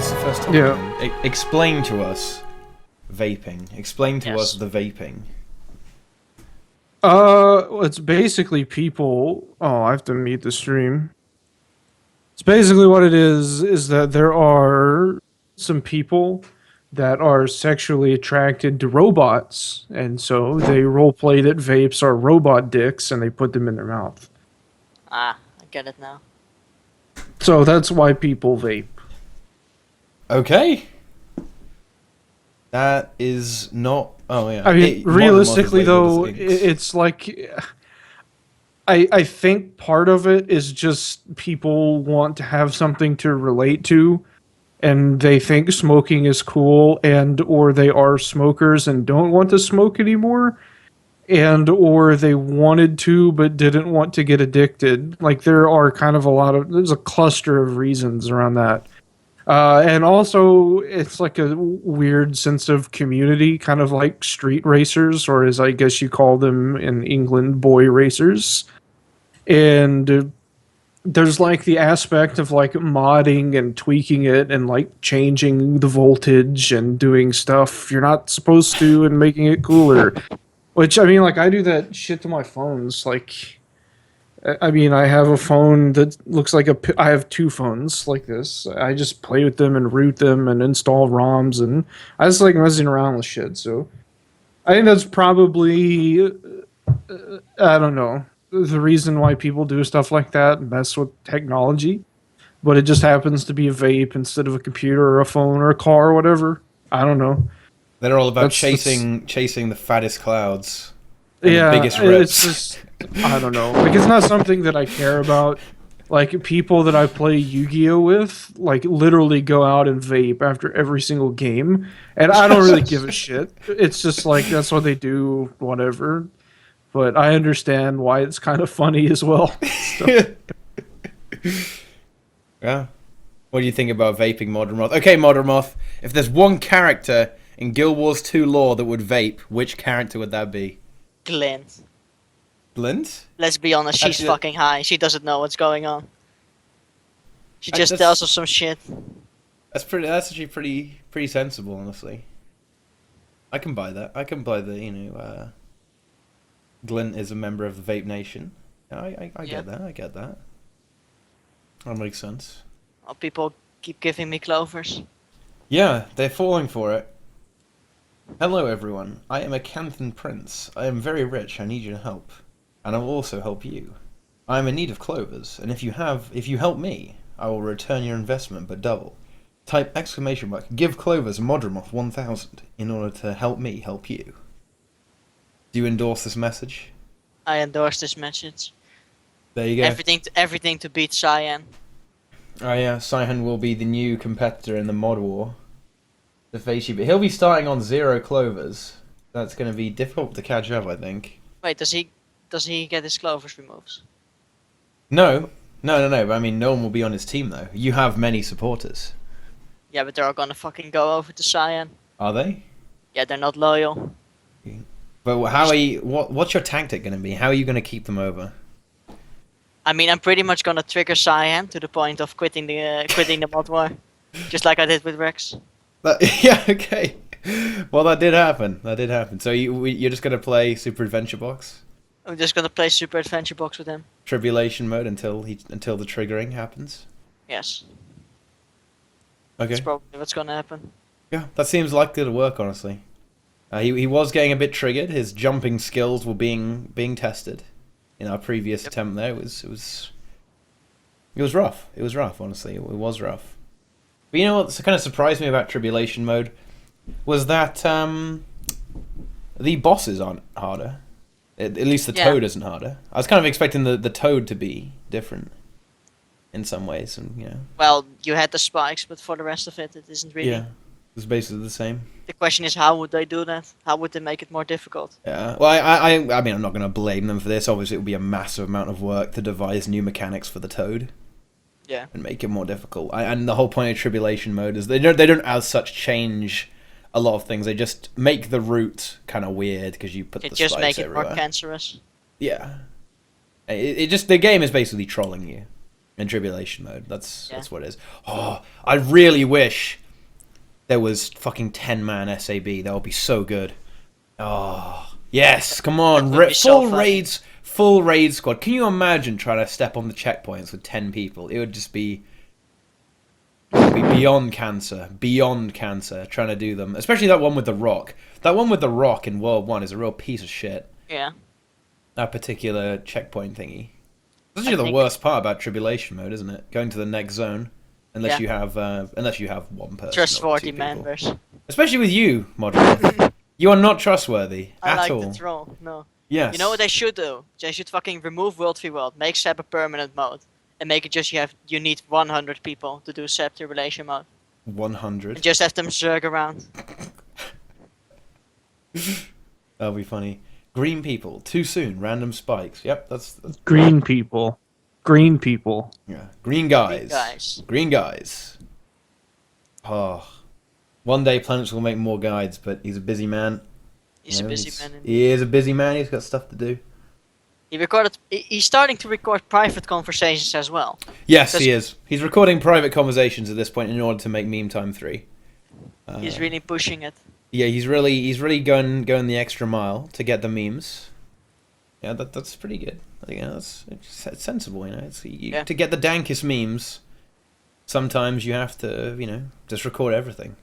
what's the first topic? Yeah. Explain to us vaping. Explain to us the vaping. It's basically people. Oh, I have to mute the stream. It's basically what it is that there are some people that are sexually attracted to robots, and so they roleplay that vapes are robot dicks, and they put them in their mouth. Ah, I get it now. So that's why people vape. Okay. That is not... Oh, yeah. I mean, realistically, though, it's like... I think part of it is just people want to have something to relate to, and they think smoking is cool, and or they are smokers and don't want to smoke anymore, and or they wanted to but didn't want to get addicted. Like, there are kind of there's a cluster of reasons around that. And also, it's like a weird sense of community, kind of like street racers, or as I guess you call them in England, boy racers. And there's like the aspect of like modding and tweaking it and like changing the voltage and doing stuff you're not supposed to and making it cooler. Which, I mean, like, I do that shit to my phones. Like, I mean, I have a phone that looks like I have two phones like this. I just play with them and root them and install ROMs, and I just like messing around with shit. So I think that's probably, I don't know, the reason why people do stuff like that, mess with technology. But it just happens to be a vape instead of a computer or a phone or a car or whatever. I don't know. They're all about chasing the fattest clouds. And yeah, the biggest rips. It's just, I don't know. Like, it's not something that I care about. Like, people that I play Yu-Gi-Oh with, like, literally go out and vape after every single game. And I don't really give a shit. It's just like, that's what they do, whatever. But I understand why it's kind of funny as well. Yeah. What do you think about vaping, Modremoth? Okay, Modremoth, if there's one character in Guild Wars 2 lore that would vape, which character would that be? Glint. Glint? Let's be honest, she's fucking high. She doesn't know what's going on. She just tells us some shit. That's actually pretty sensible, honestly. I can buy that. I can buy the, Glint is a member of the Vape Nation. I get that. I get that. That makes sense. Oh, people keep giving me clovers. Yeah, they're falling for it. Hello, everyone. I am a Canthan prince. I am very rich. I need your help, and I will also help you. I am in need of clovers, and if you help me, I will return your investment, but double. Type exclamation mark give clovers Modremoth 1000 in order to help me help you. Do you endorse this message? I endorse this message. There you go. Everything to beat Cyan. Oh yeah, Cyan will be the new competitor in the mod war. To face you, but he'll be starting on 0 clovers. That's going to be difficult to catch up, I think. Wait, does he get his clovers removed? No. But I mean, no one will be on his team though. You have many supporters. Yeah, but they're all gonna fucking go over to Cyan. Are they? Yeah, they're not loyal. But how are you? What's your tactic going to be? How are you going to keep them over? I mean, I'm pretty much gonna trigger Cyan to the point of quitting the mod war, just like I did with Rex. Yeah, okay. Well, that did happen. So you're just going to play Super Adventure Box? I'm just gonna play Super Adventure Box with him. Tribulation mode until the triggering happens? Yes. Okay. That's probably what's gonna happen. Yeah, that seems likely to work, honestly. He was getting a bit triggered. His jumping skills were being tested. In our previous attempt there, it was rough. It was rough, honestly. It was rough. But you know what kind of surprised me about Tribulation mode was that the bosses aren't harder. At least the Toad isn't harder. I was kind of expecting the Toad to be different in some ways, and you know. Well, you had the spikes, but for the rest of it isn't really. Yeah, it's basically the same. The question is, how would they do that? How would they make it more difficult? Yeah, well, I mean, I'm not going to blame them for this. Obviously, it would be a massive amount of work to devise new mechanics for the Toad. Yeah. And make it more difficult. And the whole point of Tribulation mode is they don't as such change a lot of things. They just make the route kind of weird because you put the spikes everywhere. Just make it more cancerous. Yeah. The game is basically trolling you. in tribulation mode. That's what it is. Oh, I really wish there was fucking 10-man SAB. That would be so good. Oh, yes, come on. Full raid squad. Can you imagine trying to step on the checkpoints with 10 people? It would just be beyond cancer. Beyond cancer trying to do them. Especially that one with the rock. That one with the rock in World 1 is a real piece of shit. Yeah. That particular checkpoint thingy. That's actually the worst part about tribulation mode, isn't it? Going to the next zone, unless you have one person. Trustworthy members. Especially with you, Modremoth. You are not trustworthy at all. I like the troll. No. Yes. You know what they should do? They should fucking remove World v World, make SAB a permanent mode, and make it just you need 100 people to do SAB tribulation mode. 100. And just have them zerg around. That'll be funny. Green people, too soon, random spikes. Yep, that's green people. Green people. Yeah, green guys. Green guys. Oh, one day Planets will make more guides, but he's a busy man. He's a busy man. He is a busy man. He's got stuff to do. He's starting to record private conversations as well. Yes, he is. He's recording private conversations at this point in order to make Meme Time 3. He's really pushing it. Yeah, he's really going the extra mile to get the memes. Yeah, that's pretty good. I think it's sensible, you know. To get the dankest memes, sometimes you have to, just record everything.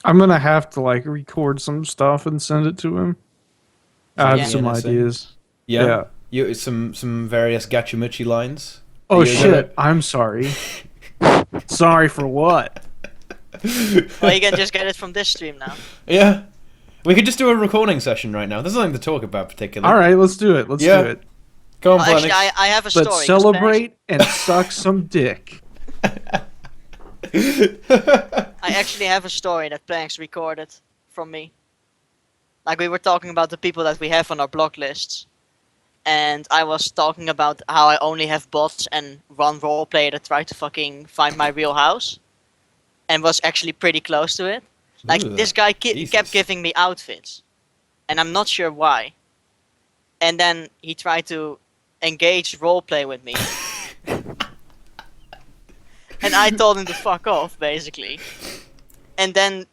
I'm gonna have to record some stuff and send it to him. I have some ideas. Yeah. You some various Gachamuchi lines. Oh shit! I'm sorry. Sorry for what? Well, you can just get it from this stream now. Yeah. We could just do a recording session right now. There's nothing to talk about particularly. All right, let's do it. Let's do it. Come on, actually, I have a story. Let's celebrate and suck some dick. I actually have a story that Planks recorded from me. We were talking about the people that we have on our block lists. And I was talking about how I only have bots and one roleplayer that tried to fucking find my real house. And was actually pretty close to it. This guy kept giving me outfits. And I'm not sure why. And then he tried to engage roleplay with me. And I told him to fuck off, basically. And then,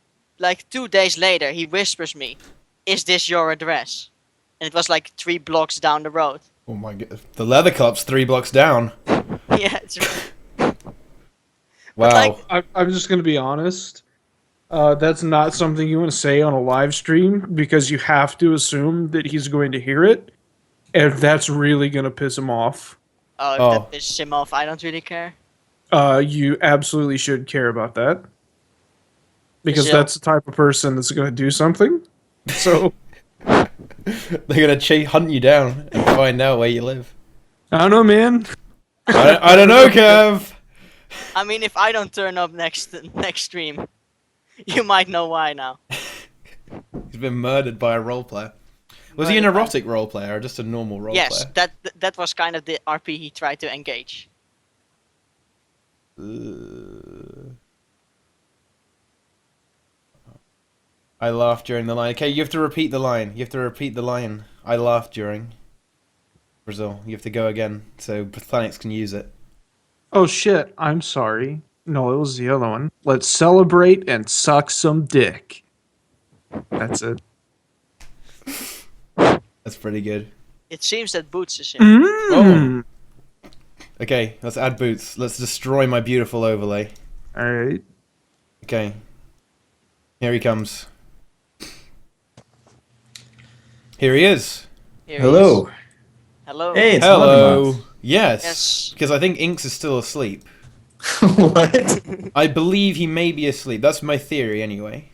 2 days later, he whispers me, "Is this your address?" And it was 3 blocks down the road. Oh my god. The Leather Club's 3 blocks down. Yeah, it's right. Wow. I'm just going to be honest. That's not something you want to say on a live stream because you have to assume that he's going to hear it. And that's really going to piss him off. Oh, if that pisses him off, I don't really care. You absolutely should care about that. Because that's the type of person that's going to do something. So... They're going to hunt you down and find out where you live. I don't know, man. I don't know, Kev. I mean, if I don't turn up next stream, you might know why now. He's been murdered by a roleplayer. Was he an erotic roleplayer or just a normal roleplayer? Yes, that was kind of the RP he tried to engage. I laughed during the line. Okay, you have to repeat the line. I laughed during. Brazil. You have to go again so Planets can use it. Oh shit, I'm sorry. No, it was the other one. Let's celebrate and suck some dick. That's it. That's pretty good. It seems that Boots is here. Oh. Okay, let's add Boots. Let's destroy my beautiful overlay. Alright. Okay. Here he comes. Here he is. Hello. Hello. Hey, it's Hello. Modremoth. Yes. Because I think Inks is still asleep. What? I believe he may be asleep. That's my theory, anyway.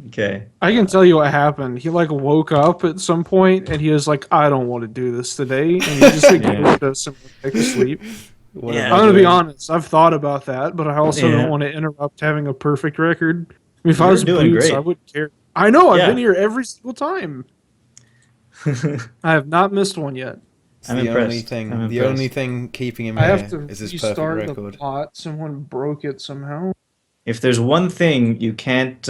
Okay. I can tell you what happened. He woke up at some point and he was like, "I don't want to do this today," and he just moved us and went back to sleep. Yeah. I'm gonna be honest. I've thought about that, but I also don't want to interrupt having a perfect record. I mean, if I was doing Boots, great. I wouldn't care. I know. I've been here every single time. I have not missed one yet. It's the only thing keeping him I here have to is his perfect restart record. the pot. Someone broke it somehow. If there's one thing you can't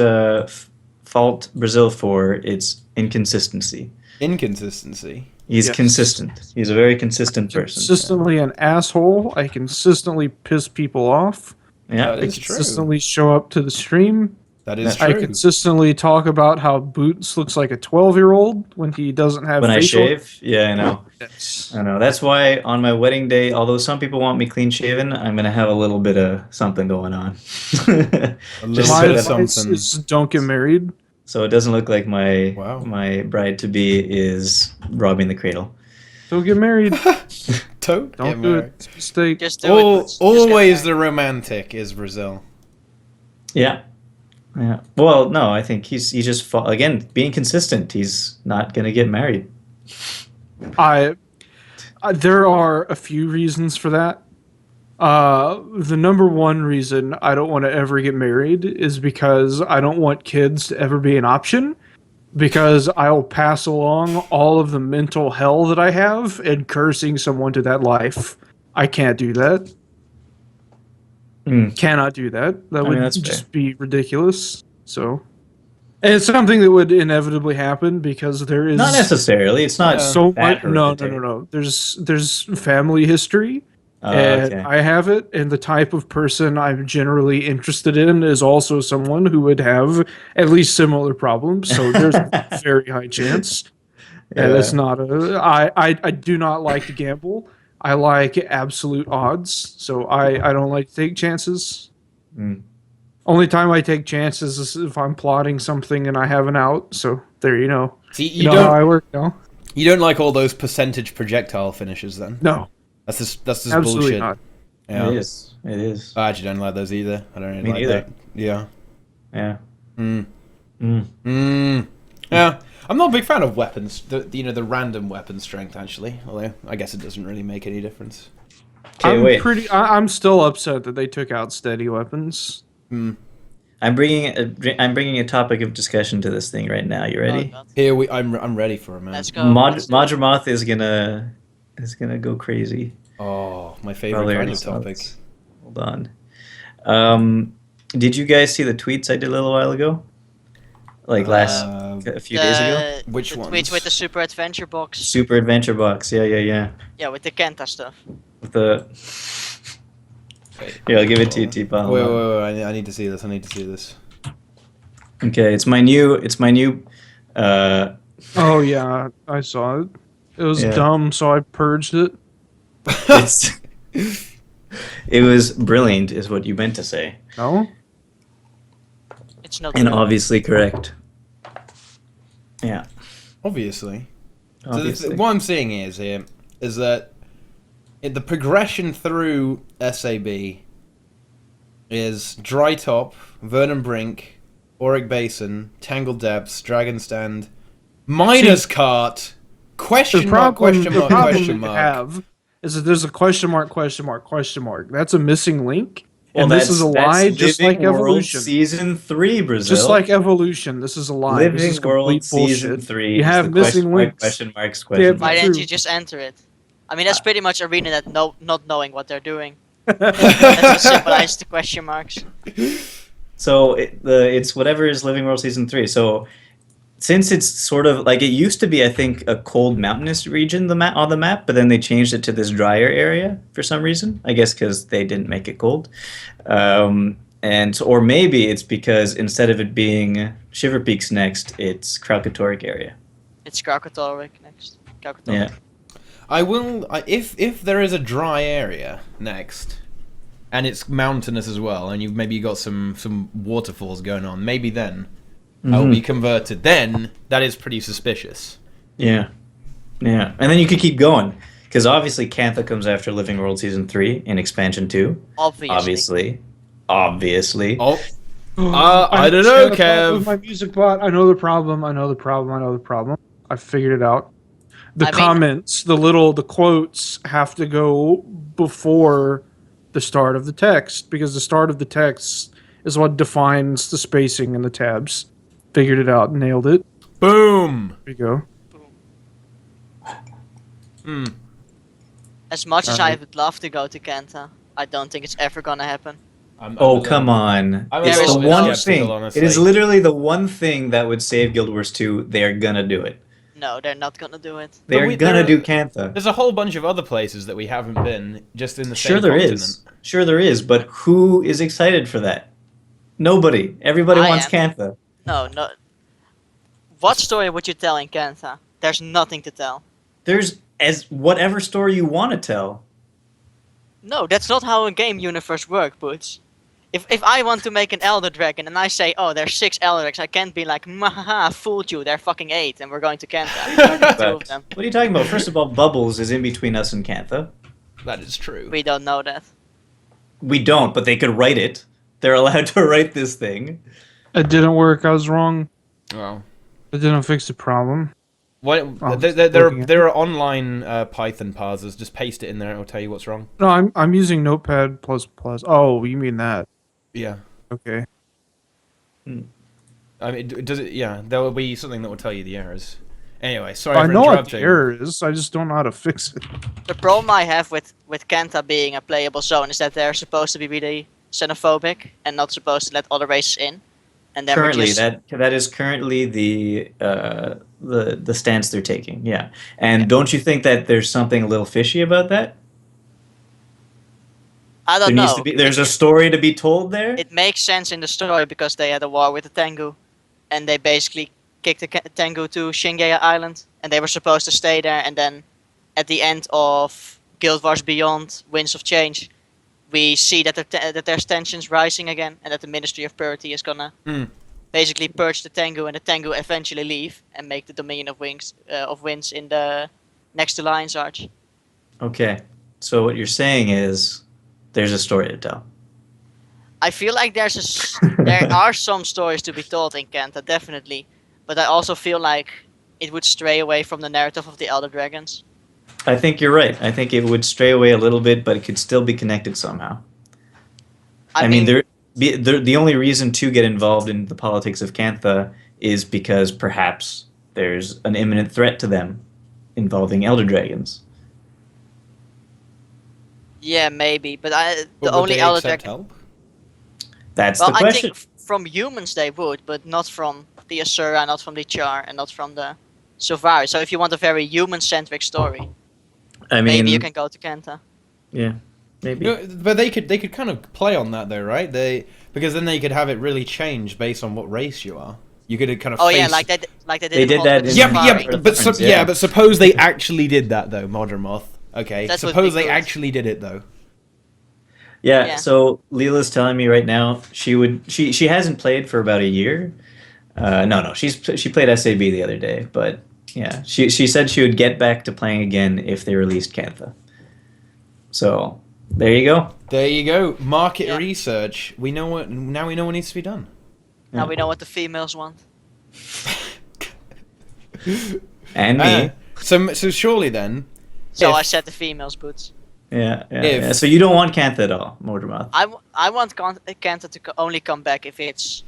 fault Brazil for, it's inconsistency. Inconsistency? He's Yes. consistent. He's a very consistent person. Consistently an asshole. I consistently piss people off. Yeah. That I is true. consistently show up to the stream. That is I I true. consistently talk about how Boots looks like a 12-year-old when he doesn't have When I facial. shave, yeah, I know. Yes. I know. That's why on my wedding day, although some people want me clean shaven, I'm gonna have a little bit of something going on. A little Just My so bit of that- advice something. is don't get married. so it doesn't look like my Wow. my bride to be is robbing the cradle. Don't get married. Don't Don't get do married. it. It's a mistake. Just do it. Just get Always the married. romantic is Brazil. Yeah. Yeah. Well, no, I think he's just again being consistent. He's not gonna get married. There are a few reasons for that. The number one reason I don't want to ever get married is because I don't want kids to ever be an option. Because I'll pass along all of the mental hell that I have and cursing someone to that life. I can't do that. Mm. Cannot do that. That I mean, would that's just fair. be ridiculous. So, and it's something that would inevitably happen because there is Not necessarily. It's not so that much. No. hereditary. There's family history. Oh, And okay. I have it, and the type of person I'm generally interested in is also someone who would have at least similar problems. So there's a very high chance. And it's Yeah. not a. I do not like to gamble. I like absolute odds. So I don't like to take chances. Mm. Only time I take chances is if I'm plotting something and I have an out. So there you know. See, You know how I work now? you don't like all those percentage projectile finishes then? No, That's just absolutely bullshit. not. Yeah. It is. It is. I actually don't like those either. I don't really Me like neither. that. Yeah. Yeah. Mm. Mm. Yeah. I'm not a big fan of weapons. The random weapon strength actually. Although I guess it doesn't really make any difference. Okay, wait. I'm still upset that they took out steady weapons. I'm bringing a topic of discussion to this thing right now. You ready? Oh, God. Here I'm ready for it, man. Let's go. Let's do it. Modremoth is gonna go crazy. Oh, my favorite Probably kind already of saw topic. this. Hold on. Did you guys see the tweets I did a little while ago? Like a few days ago? Which the ones? tweets with the Super Adventure Box. Super Adventure Box. Yeah. Yeah, with the Cantha stuff. With the Here, I'll give it to you, Teapot. Wait. I need to see this. Okay, it's my new Oh yeah, I saw it. It was Yeah. dumb, so I purged it. it's it was brilliant is what you meant to say. No, It's not. And good. obviously correct. Yeah. Obviously. So Obviously. what I'm seeing is that the progression through SAB is Dry Top, Vernon Brink, Auric Basin, Tangled Depths, Dragon Stand, Miner's Cart, question mark, question the mark, problem question you mark. have is that there's a question mark. That's a missing link, Well, and this is a that's lie, just Living like World evolution. Season 3, Brazil. Just like evolution, this is a lie. This Living is World complete Season bullshit. 3. You is have the missing links. question marks, Yeah, question Why marks. didn't True. you just enter it? I mean, that's pretty much ArenaNet not knowing what they're doing. That's as simple as the question marks. So it's whatever is Living World Season 3. So since it's sort of like it used to be, I think, a cold mountainous region on the map, but then they changed it to this drier area for some reason. I guess because they didn't make it cold. Or maybe it's because instead of it being Shiver Peaks next, it's Kralkatorrik area. It's Krakatorik next. Krakatorik. Yeah. If there is a dry area next, and it's mountainous as well, and maybe you got some waterfalls going on, maybe then I will be converted. Then that is pretty suspicious. Yeah. And then you could keep going. Because obviously Cantha comes after Living World Season 3 in Expansion 2. Obviously. Obviously. Oh, I don't know, Kev. With my music bot, I know the problem. I figured it out. The comments, the quotes have to go before the start of the text because the start of the text is what defines the spacing in the tabs. Figured it out, nailed it. Boom. There you go. As much as I would love to go to Cantha, I don't think it's ever gonna happen. Oh, come on. I'm It's a the little one skeptical, thing. honestly. It is literally the one thing that would save Guild Wars 2. They're gonna do it. No, they're not gonna do it. They're gonna do Cantha. There's a whole bunch of other places that we haven't been, just in the Sure same there continent. is. Sure there is, but who is excited for that? Nobody. Everybody I wants am. Cantha. No. What story would you tell in Cantha? There's nothing to tell. There's as whatever story you want to tell. No, that's not how a game universe works, Boots. If I want to make an Elder Dragon and I say, oh, there's 6 Elder Dragons, I can't be like, mahaha, fooled you, they're fucking 8, and we're going to Cantha. There's 2 of them. What are you talking about? First of all, Bubbles is in between us and Cantha. That is true. We don't know that. We don't, but they could write it. They're allowed to write this thing. It didn't work. I was wrong. Well, It didn't fix the problem. what? There are online Python parsers. Just paste it in there, and it'll tell you what's wrong. No, I'm using Notepad++. Oh, you mean that? Yeah. Okay. I mean, does it? Yeah, there will be something that will tell you the errors. Anyway, sorry I for know what interrupting. the error is. I just don't know how to fix it. The problem I have with Cantha being a playable zone is that they're supposed to be really xenophobic and not supposed to let other races in. And then Currently, just... that is currently the stance they're taking. Yeah, and don't you think that there's something a little fishy about that? I don't know. There's a story to be told there. It makes sense in the story because they had a war with the Tengu, and they basically kicked the Tengu to Shingaya Island, and they were supposed to stay there. And then, at the end of Guild Wars Beyond: Winds of Change, we see that there's tensions rising again, and that the Ministry of Purity is gonna basically purge the Tengu, and the Tengu eventually leave and make the Dominion of Winds in the next to Lion's Arch. Okay, so what you're saying is there's a story to tell. I feel like there are some stories to be told in Cantha, definitely, but I also feel like it would stray away from the narrative of the Elder Dragons. I think you're right. I think it would stray away a little bit, but it could still be connected somehow. I mean, the only reason to get involved in the politics of Cantha is because perhaps there's an imminent threat to them involving Elder Dragons. Yeah, maybe, but the only Elder Dragon. help? That's Well, the question. I think from humans they would, but not from the Asura, not from the Char, and not from the Sylvari. So if you want a very human-centric story, I mean, maybe you can go to Cantha. Yeah, maybe. You know, but they could kind of play on that though, right? Because then they could have it really change based on what race you are. You could kind of. Oh face... yeah, like they did. They did that in Yeah, but yeah. but suppose they actually did that though, Modremoth. Okay, That would suppose be they good. actually did it though. Yeah, so Leela's telling me right now she hasn't played for about a year. No, she played SAB the other day, but yeah, she said she would get back to playing again if they released Cantha. So there you go. There you go. Market research. We know what needs to be done. Now we know what the females want. And me. So surely then. So if- I said the females' boots. Yeah. So you don't want Cantha at all, Modremoth. I want Cantha to only come back if it's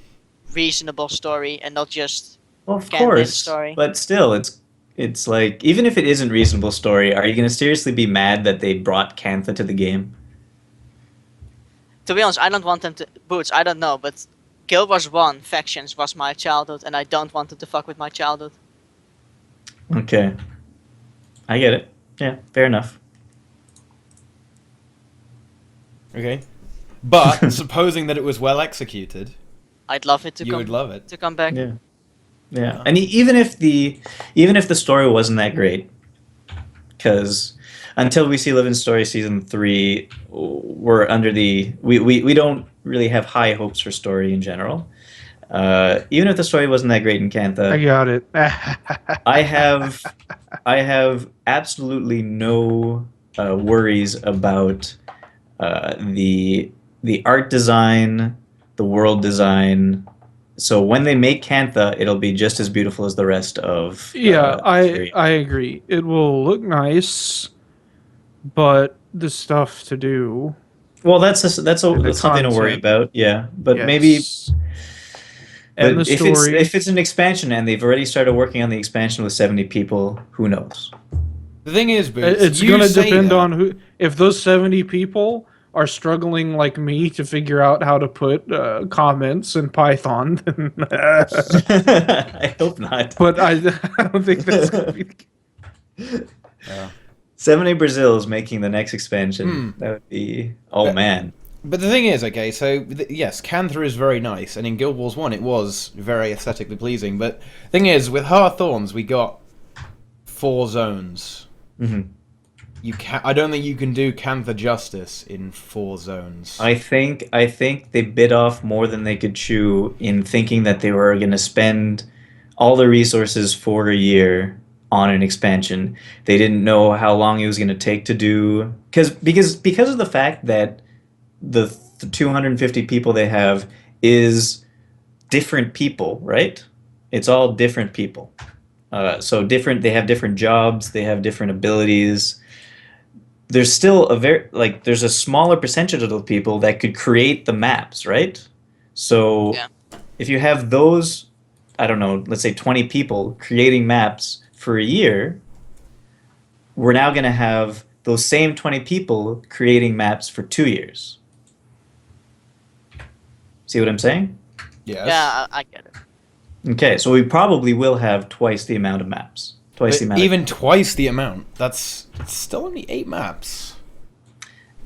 reasonable story and not just Well, of Cantha's course, story. but still, it's like, even if it isn't reasonable story, are you going to seriously be mad that they brought Cantha to the game? To be honest, I don't want them to boots. I don't know, but Guild Wars 1 factions was my childhood, and I don't want them to fuck with my childhood. Okay, I get it. Yeah, fair enough. Okay. But supposing that it was well executed, I'd love it to you would love it. to come back. Yeah. And even if the story wasn't that great, because until we see Live in Story Season 3, we're under we don't really have high hopes for story in general. Even if the story wasn't that great in Cantha, I got it. I have absolutely no worries about the art design, the world design. So when they make Cantha, it'll be just as beautiful as the rest of. I agree. It will look nice, but the stuff to do. Well, that's something to worry about. Yeah, but maybe. And But the if story. it's an expansion and they've already started working on the expansion with 70 people, who knows? The thing is, Boots, It's you going to say depend that. on who. If those 70 people are struggling like me to figure out how to put comments in Python, then, I hope not. but I don't think that's going to be the case. Yeah. 70 Brazil is making the next expansion. That would be... Oh, man. But the thing is, okay, so yes, Cantha is very nice, and in Guild Wars 1 it was very aesthetically pleasing, but the thing is, with Hearthorns we got 4 zones. I don't think you can do Cantha justice in 4 zones. I think they bit off more than they could chew in thinking that they were going to spend all the resources for a year on an expansion. They didn't know how long it was going to take to do because of the fact that the 250 people they have is different people, right? It's all different people. So different. They have different jobs. They have different abilities. There's still there's a smaller percentage of those people that could create the maps, right? So if you have those, I don't know, let's say 20 people creating maps for a year, we're now going to have those same 20 people creating maps for 2 years. See what I'm saying? Yes. Yeah, I get it. Okay, so we probably will have twice the amount of maps. Twice the amount. Even twice the amount. It's still only 8 maps.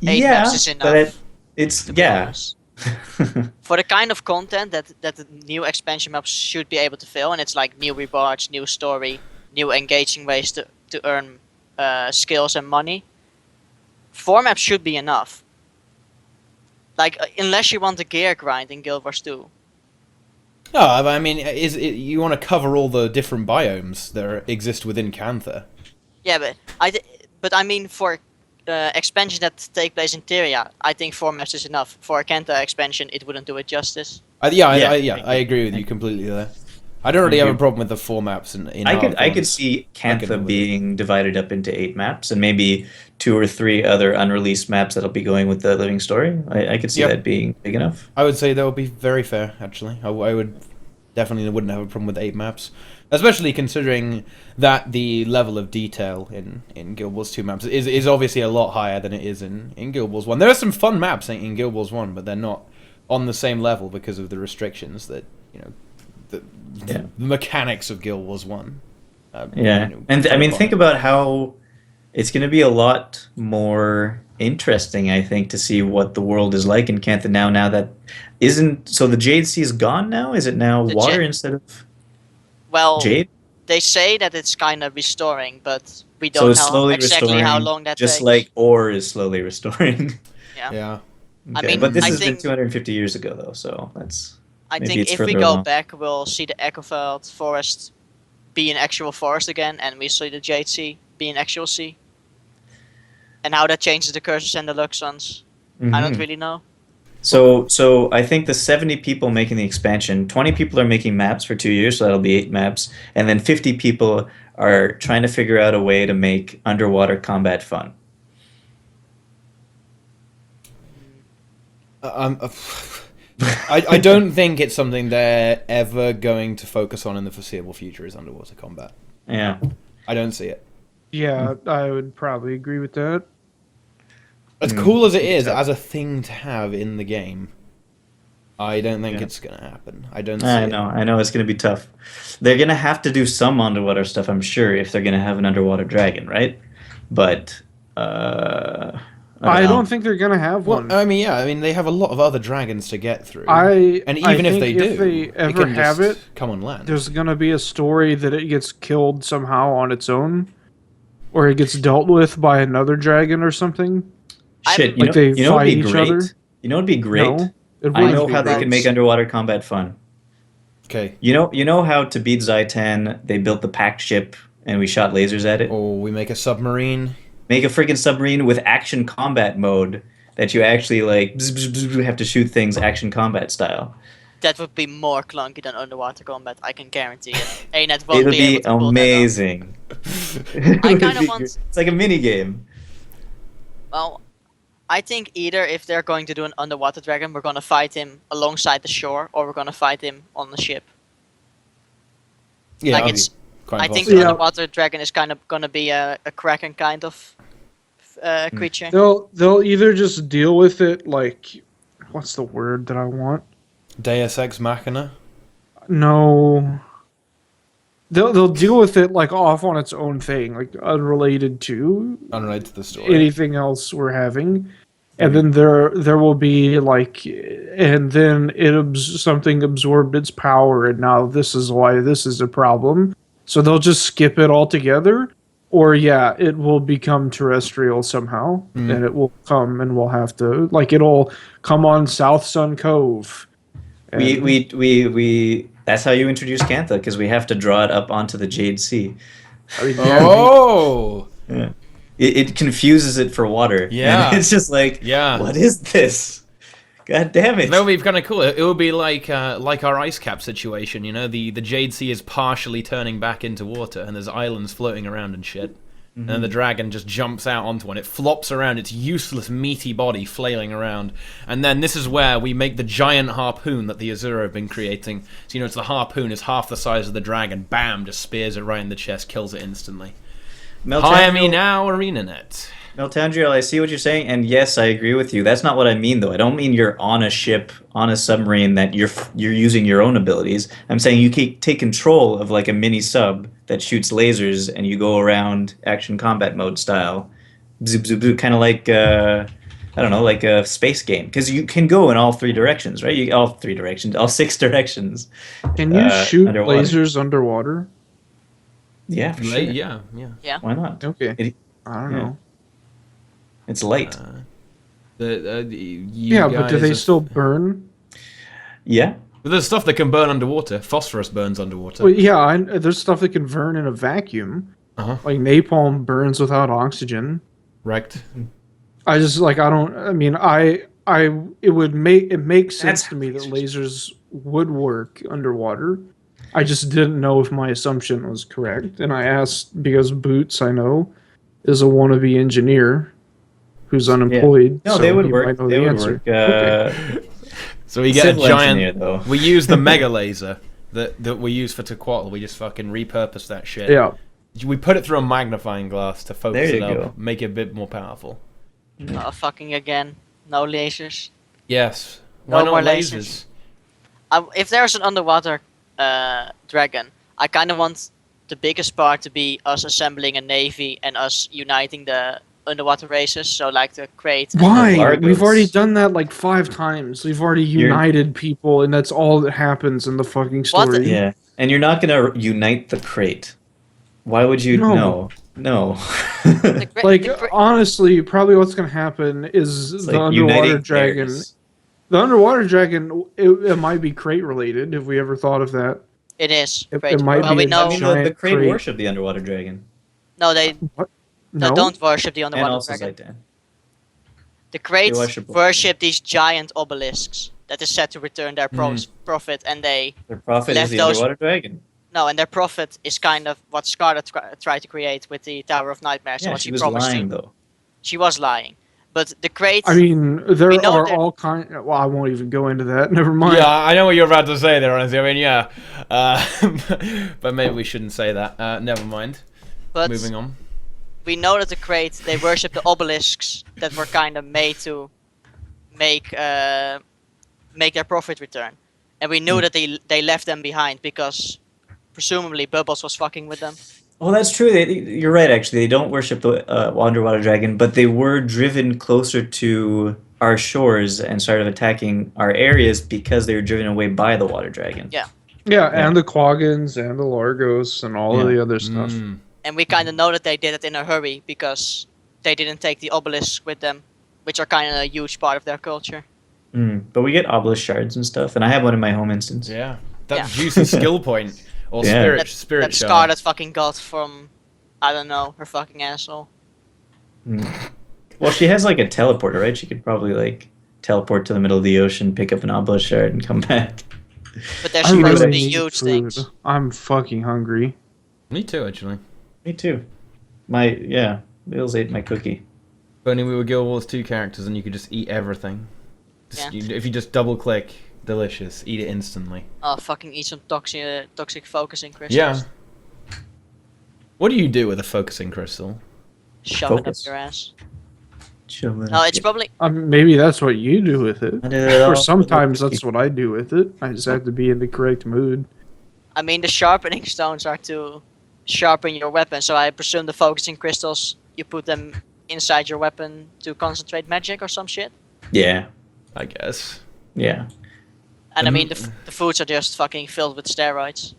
8 maps is enough. But it's for the kind of content that the new expansion maps should be able to fill, and it's like new rewards, new story, new engaging ways to earn skills and money. 4 maps should be enough. Like, unless you want the gear grind in Guild Wars 2. No, I mean, you want to cover all the different biomes that exist within Cantha. Yeah, but I mean, for expansions that take place in Tyria, I think 4 maps is enough. For a Cantha expansion, it wouldn't do it justice. I agree with you completely there. I don't really have a problem with the 4 maps in I could see Cantha being divided up into 8 maps and maybe 2 or 3 other unreleased maps that'll be going with the living story. I could see that being big enough. I would say that would be very fair, actually. I would definitely wouldn't have a problem with 8 maps, especially considering that the level of detail in Guild Wars 2 maps is obviously a lot higher than it is in Guild Wars 1. There are some fun maps in Guild Wars 1, but they're not on the same level because of the restrictions that, the mechanics of Guild Wars 1. And I mean, think about how it's going to be a lot more interesting, I think, to see what the world is like in Cantha now that isn't... So the Jade Sea is gone now? Is it now water instead of Jade? They say that it's kind of restoring, but we don't know exactly how long that takes. Just like ore is slowly restoring. Yeah. I mean, but this has been 250 years ago, though, so that's... I think if we go back, we'll see the Echoveld forest be an actual forest again, and we see the Jade Sea be an actual sea. And how that changes the curses and the Luxons, I don't really know. So I think the 70 people making the expansion, 20 people are making maps for 2 years, so that'll be 8 maps, and then 50 people are trying to figure out a way to make underwater combat fun. I don't think it's something they're ever going to focus on in the foreseeable future is underwater combat. Yeah. I don't see it. Yeah, I would probably agree with that. As cool as it is as a thing to have in the game, I don't think it's going to happen. I know it's going to be tough. They're going to have to do some underwater stuff, I'm sure, if they're going to have an underwater dragon, right? But I don't think they're going to have one. I mean, they have a lot of other dragons to get through. And even if they ever have it, come on land. There's going to be a story that it gets killed somehow on its own, or it gets dealt with by another dragon or something. Shit, they fight each other. You know what'd be great? No, I know how they can make underwater combat fun. Okay. You know how to beat Zaitan, they built the packed ship and we shot lasers at it? Oh, we make a submarine. Make a freaking submarine with action combat mode that you actually have to shoot things action combat style. That would be more clunky than underwater combat, I can guarantee it. ArenaNet won't It'll be be able to pull amazing. I kind of want... It's like a mini game. Well, I think either if they're going to do an underwater dragon, we're going to fight him alongside the shore, or we're going to fight him on the ship. Yeah, I think the underwater dragon is kind of going to be a Kraken kind of creature. They'll either just deal with it like, what's the word that I want? Deus Ex Machina. No. They'll deal with it like off on its own thing, like unrelated to the story. anything else we're having. And then there will be like, and then something absorbed its power, and now this is why this is a problem. So they'll just skip it altogether, or yeah, it will become terrestrial somehow, and it will come, and we'll have to like it'll come on South Sun Cove. We that's how you introduce Cantha, because we have to draw it up onto the Jade Sea. Oh. Yeah. It confuses it for water. Yeah. And it's just like, what is this? God damn it. That would be kind of cool. It would be like our ice cap situation, you know? The Jade Sea is partially turning back into water, and there's islands floating around and shit. And then the dragon just jumps out onto one. It flops around, its useless, meaty body flailing around. And then this is where we make the giant harpoon that the Azura have been creating. So, you know, it's the harpoon is half the size of the dragon. Bam! Just spears it right in the chest, kills it instantly. Hire me now, ArenaNet. Meltandriel, I see what you're saying, and yes, I agree with you. That's not what I mean, though. I don't mean you're on a ship, on a submarine, that you're using your own abilities. I'm saying you take control of like a mini sub that shoots lasers, and you go around action combat mode style, zoop zoop zoop, kind of like I don't know, like a space game, because you can go in all three directions, right? All 6 directions. Can you shoot underwater. lasers underwater? Yeah, for sure. Yeah. Why not? Okay. I don't know. It's light. But do they still burn? Yeah. But there's stuff that can burn underwater. Phosphorus burns underwater. Well, yeah, there's stuff that can burn in a vacuum. Like napalm burns without oxygen. Wrecked. I just like it makes sense to me that lasers would work underwater. I just didn't know if my assumption was correct, and I asked because Boots, I know, is a wannabe engineer who's unemployed. No, so they would he work. might know They the would answer. work. Okay. So we get a Civil engineer, giant. though. We use the mega laser that we use for Tequatl. We just fucking repurpose that shit. Yeah. We put it through a magnifying glass to focus There it you up, go. make it a bit more powerful. Oh, fucking again. No lasers. Yes. No Why not more lasers? If there's an underwater dragon, I kind of want the biggest part to be us assembling a navy and us uniting the underwater races. So like to create. Why? Largos. We've already done that like 5 times. We've already united people, and that's all that happens in the fucking story. What? Yeah, and you're not gonna unite the crate. Why would you? No. No. Like honestly, probably what's gonna happen is It's the like underwater uniting dragon. pairs. The underwater dragon. It might be crate related. Have we ever thought of that? It is. It Great. might Well, be we a know. I mean, giant the crate crate. worship the underwater dragon, No, they What? No. don't worship the and underwater also dragon. Zaitan. The crates worship both. worship these giant obelisks that is said to return their profit, and they Their prophet Left is the those- underwater dragon. no, and their profit is kind of what Scarlet tried to create with the Tower of Nightmares. and Yeah, what she she was promised lying to. though. She was lying, but the crates. I mean, there We know are that- all kind. Well, I won't even go into that. Never mind. Yeah, I know what you're about to say there, honestly. I mean, yeah. But maybe we shouldn't say that. Never mind. but Moving on. we know that the crates they worship the obelisks that were kind of made to make their profit return, and we knew that they left them behind because presumably Bubbles was fucking with them. Well, that's true. You're right. Actually, they don't worship the underwater dragon, but they were driven closer to our shores and started attacking our areas because they were driven away by the water dragon. Yeah. Yeah, Yeah. and the Quaggins and the Largos and all of Yeah. the other stuff. And we kind of know that they did it in a hurry because they didn't take the obelisks with them, which are kind of a huge part of their culture. But we get obelisk shards and stuff, and I have one in my home instance. Yeah. That Yeah. juicy skill point. Or Yeah. spirit That shard. Scarlet fucking got from, I don't know, her fucking asshole. Well, she has like a teleporter, right? She could probably like teleport to the middle of the ocean, pick up an obelisk shard, and come back. But they're I supposed really to be need huge food. things. I'm fucking hungry. Me too, actually. Me too. Bill's ate my cookie. If only we were Guild Wars 2 characters and you could just eat everything. If you just double click, delicious, eat it instantly. Oh, fucking eat some toxic focusing crystals. Yeah. What do you do with a focusing crystal? Shove it up Focus. your ass. No, it's probably Maybe that's what you do with it. I did it all Or for sometimes the that's what I do with it. I just have to be in the correct mood. I mean, the sharpening stones are to sharpen your weapon, so I presume the focusing crystals, you put them inside your weapon to concentrate magic or some shit. Yeah, I guess. yeah. And I mean, the foods are just fucking filled with steroids.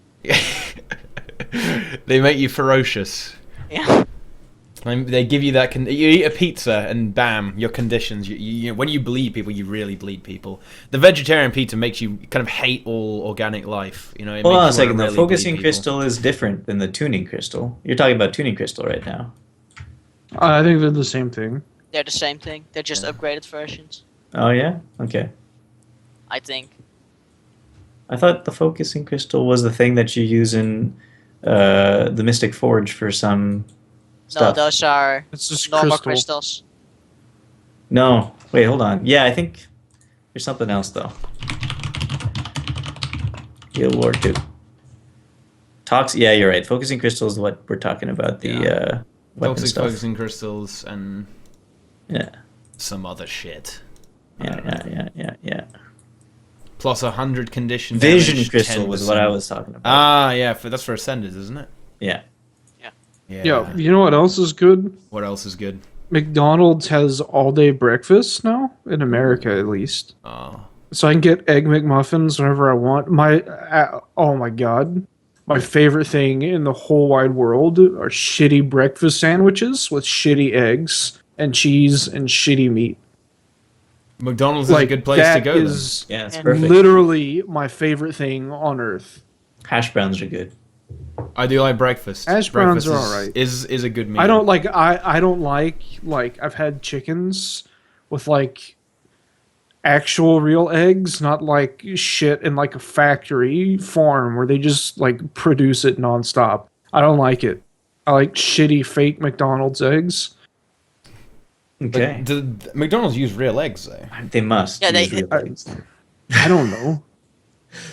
They make you ferocious. Yeah. They give you that. You eat a pizza and bam, your conditions. When you bleed people, you really bleed people. The vegetarian pizza makes you kind of hate all organic life. You know. It Hold makes on you a second. wanna The really focusing bleed people. crystal is different than the tuning crystal. You're talking about tuning crystal right now. I think they're the same thing. They're the same thing. They're just upgraded versions, Oh yeah. Okay. I think. I thought the focusing crystal was the thing that you use in the Mystic Forge for some No, stuff. those are It's just normal crystal. crystals. No, wait, hold on. Yeah, I think there's something else though. Heal Lord too. Yeah, you're right. Focusing crystal is what we're talking about. The weapon stuff. Focusing crystals and Yeah. some other shit. Yeah. Plus 100 condition Vision damage, crystal was what I was talking about. Ah, yeah, that's for ascenders, isn't it? Yeah. Yeah, you know what else is good? What else is good? McDonald's has all-day breakfast now, in America at least. Oh. So I can get Egg McMuffins whenever I want. Oh my god. My favorite thing in the whole wide world are shitty breakfast sandwiches with shitty eggs and cheese and shitty meat. McDonald's is a good place to go then. Yeah, it's Yeah. perfect. Literally my favorite thing on earth. Hash browns are good. I do like breakfast. Hash browns Breakfast are alright. Is a good meal. I don't like I've had chickens with like actual real eggs, not like shit in like a factory farm where they just like produce it nonstop. I don't like it. I like shitty fake McDonald's eggs. Okay. McDonald's use real eggs though. They must. Yeah, use they- real eggs. I don't know.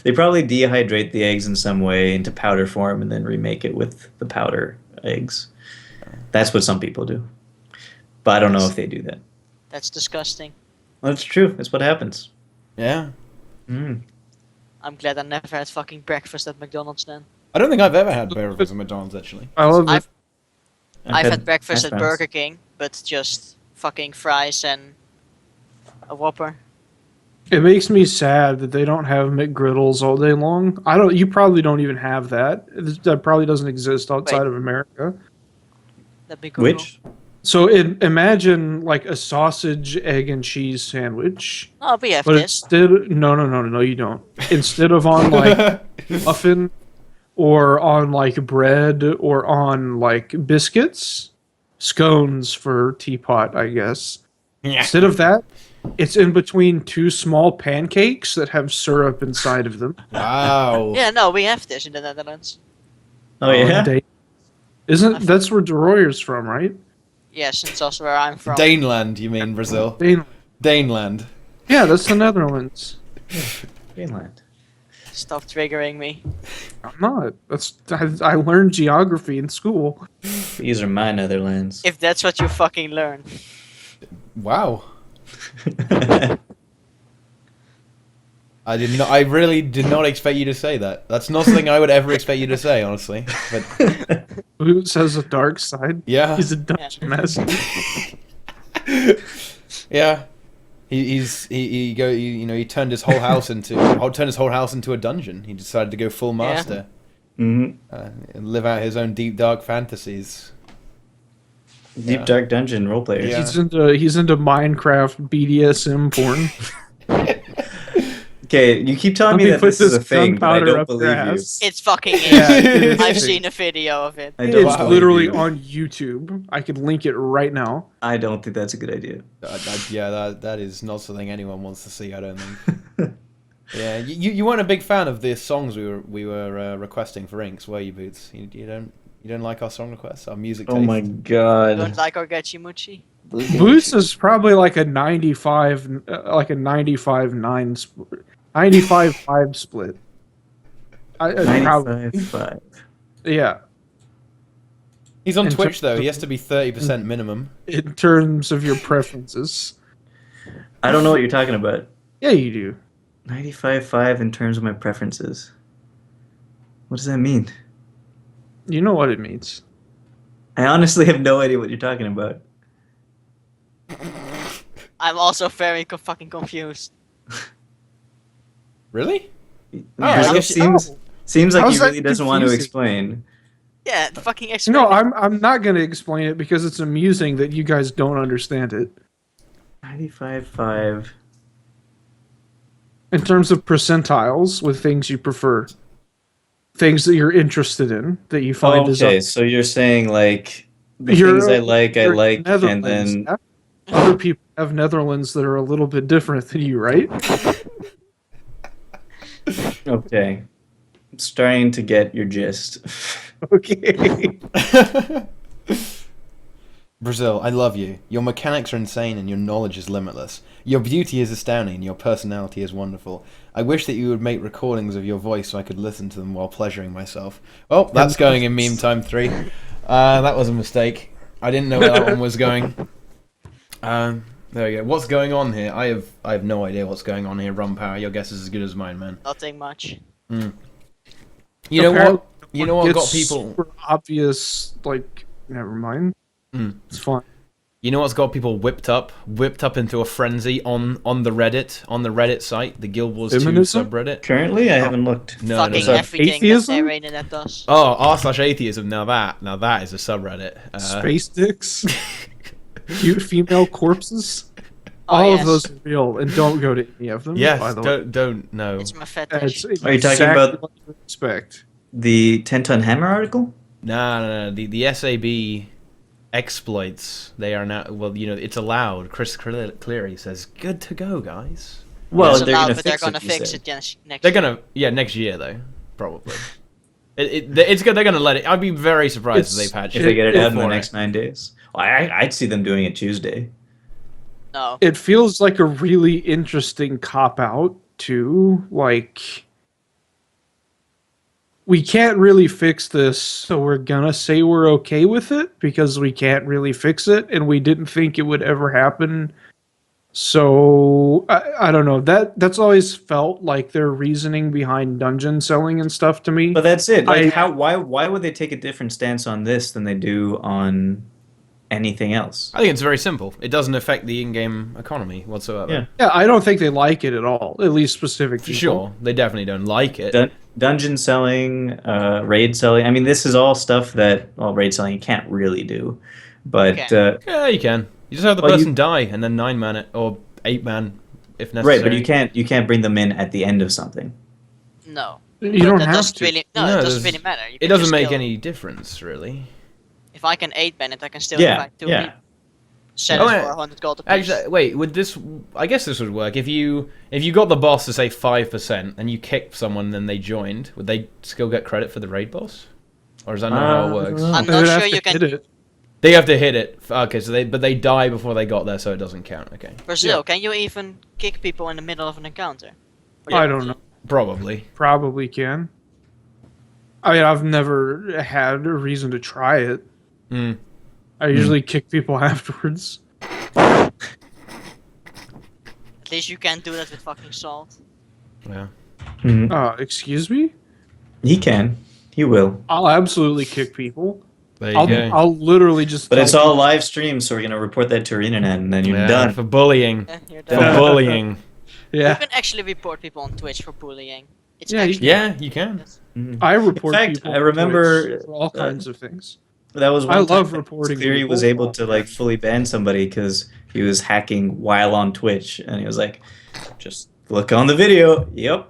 They probably dehydrate the eggs in some way into powder form and then remake it with the powder eggs. That's what some people do. But I don't know if they do that. That's disgusting. Well, that's true. That's what happens. Yeah. Mm. I'm glad I never had fucking breakfast at McDonald's then. I don't think I've ever had breakfast at McDonald's actually. I love it. I've had breakfast hash at browns. Burger King, but just fucking fries and a Whopper. It makes me sad that they don't have McGriddles all day long. You probably don't even have that. That probably doesn't exist outside Wait. of America. That'd be cool. Which? So imagine like a sausage, egg, and cheese sandwich. Oh, we have But this. instead, no, you don't. Instead of on like muffin, or on like bread, or on like biscuits, scones for teapot, I guess. Yeah. Instead of that, it's in between two small pancakes that have syrup inside of them. Wow. Yeah, no, we have this in the Netherlands. Oh, yeah? That's where Deroyer's from, right? Yes, it's also where I'm from. Daneland, you mean Brazil? Daneland. Yeah, that's the Netherlands. Greenland. Stop triggering me. I'm not. I learned geography in school. These are my Netherlands. If that's what you fucking learn. Wow. I really did not expect you to say that. That's not something I would ever expect you to say, honestly. But Who says a dark side? yeah. He's a dungeon master. Yeah. He turned his whole house into a dungeon. He decided to go full master. Mhm. And live out his own deep dark fantasies. Deep Dark Dungeon role players. Yeah. He's into Minecraft BDSM porn. Okay, you keep telling Let me me that put this is a this thing, but I gunpowder don't up your believe you. ass. It's fucking Yeah, it is. I've seen a video of it. I don't It's Wow. believe literally you. on YouTube. I could link it right now. I don't think that's a good idea. That is not something anyone wants to see. I don't think. Yeah, you weren't a big fan of the songs we were requesting for Inks, were you, Boots? You don't like our song requests, our music taste? Oh my god. Don't like Orgachimuchi? Boost is probably like a 95, like a 95-9 split. 95-5 split. Probably. 95. Yeah. He's on In Twitch terms though. He of- has to be 30% minimum. In terms of your preferences. I don't know what you're talking about. Yeah, you do. 95.5 in terms of my preferences. What does that mean? You know what it means. I honestly have no idea what you're talking about. I'm also very fucking confused. Really? I so- guess seems like How's he that really doesn't want to confusing? explain. Yeah, fucking explain. No, it. I'm not going to explain it because it's amusing that you guys don't understand it. 95.5. In terms of percentiles with things you prefer, things that you're interested in that you find Okay, so you're saying like the You're- things I like, you're and Netherlands, then yeah? Other people have Netherlands that are a little bit different than you, right? okay, I'm starting to get your gist. Okay. Brazil, I love you. Your mechanics are insane and your knowledge is limitless. Your beauty is astounding and your personality is wonderful. I wish that you would make recordings of your voice so I could listen to them while pleasuring myself. Oh, that's going in meme time 3. That was a mistake. I didn't know where that one was going. There we go. What's going on here? I have no idea what's going on here, Rum Power. Your guess is as good as mine, man. Nothing much. You know Apparently, what? You know what got It's people... super obvious, like, never mind. It's fine. You know what's got people whipped up into a frenzy on the Reddit site, the Guild Wars 2 Feminism? subreddit? Currently, I haven't looked. No, Fucking no. everything Atheism? that ArenaNet does. Oh, r/atheism. Now that is a subreddit. Space dicks, cute female corpses. Oh, All yes. of those are real, and don't go to any of them. by Yes, the way. don't know. It's my fetish. That's Are you talking exactly about- what you expect? The 10-ton hammer article? No. The SAB exploits. They are now. Well, you know, it's allowed. Chris Cleary says, "Good to go, guys." Well, It's they're allowed, gonna but they're fix gonna it. You fix said. it next They're year. gonna next year though, probably. It's good. They're gonna let it. I'd be very surprised if they patch If it. they get it out in the before next 9 days. Well, I'd see them doing it Tuesday. No. It feels like a really interesting cop out too. Like, we can't really fix this, so we're gonna say we're okay with it because we can't really fix it, and we didn't think it would ever happen. So I don't know. That's always felt like their reasoning behind dungeon selling and stuff to me. But that's it. Like, I- why would they take a different stance on this than they do on anything else? I think it's very simple. It doesn't affect the in-game economy whatsoever. Yeah. Yeah, I don't think they like it at all. At least specific For people. sure, they definitely don't like it. Dungeon selling, raid selling. I mean, this is all stuff that raid selling you can't really do. But Okay. Yeah, you can. You just have the Well, person die, and then 9-man it, or 8-man, if necessary. right, but you can't bring them in at the end of something. No. You But don't that have doesn't to. really. No, No, it there's- doesn't really matter. You It can doesn't just make kill. any difference, really. If I can 8-ban it, I can still Yeah, invite 2 yeah. people. Sell it Oh, for yeah. 100 gold a piece. Actually, wait. Would this? I guess this would work if you got the boss to say 5% and you kicked someone, then they joined. Would they still get credit for the raid boss, or is that not how it works? I'm They'd not have sure to you can. hit it. They have to hit it. Okay, so they die before they got there, so it doesn't count. Okay, Brazil, can you even kick people in the middle of an encounter? I don't know. probably. Probably can. I mean, I've never had a reason to try it. Mm. I usually kick people afterwards. At least you can't do that with fucking salt. Yeah. Excuse me? He can. He will. I'll absolutely kick people. There you I'll go. I'll literally just. But tell it's all people- live stream, so we're gonna report that to ArenaNet, and then you're Yeah, done. for bullying. You're For done. bullying. You Yeah, can actually report people on Twitch for bullying. It's Yeah, you actually Yeah, you can. I report In fact, people. I on remember, Twitch for all kinds of things. That was one I time love that reporting Cleary people. was able to like fully ban somebody because he was hacking while on Twitch, and he was like, "Just look on the video." Yep.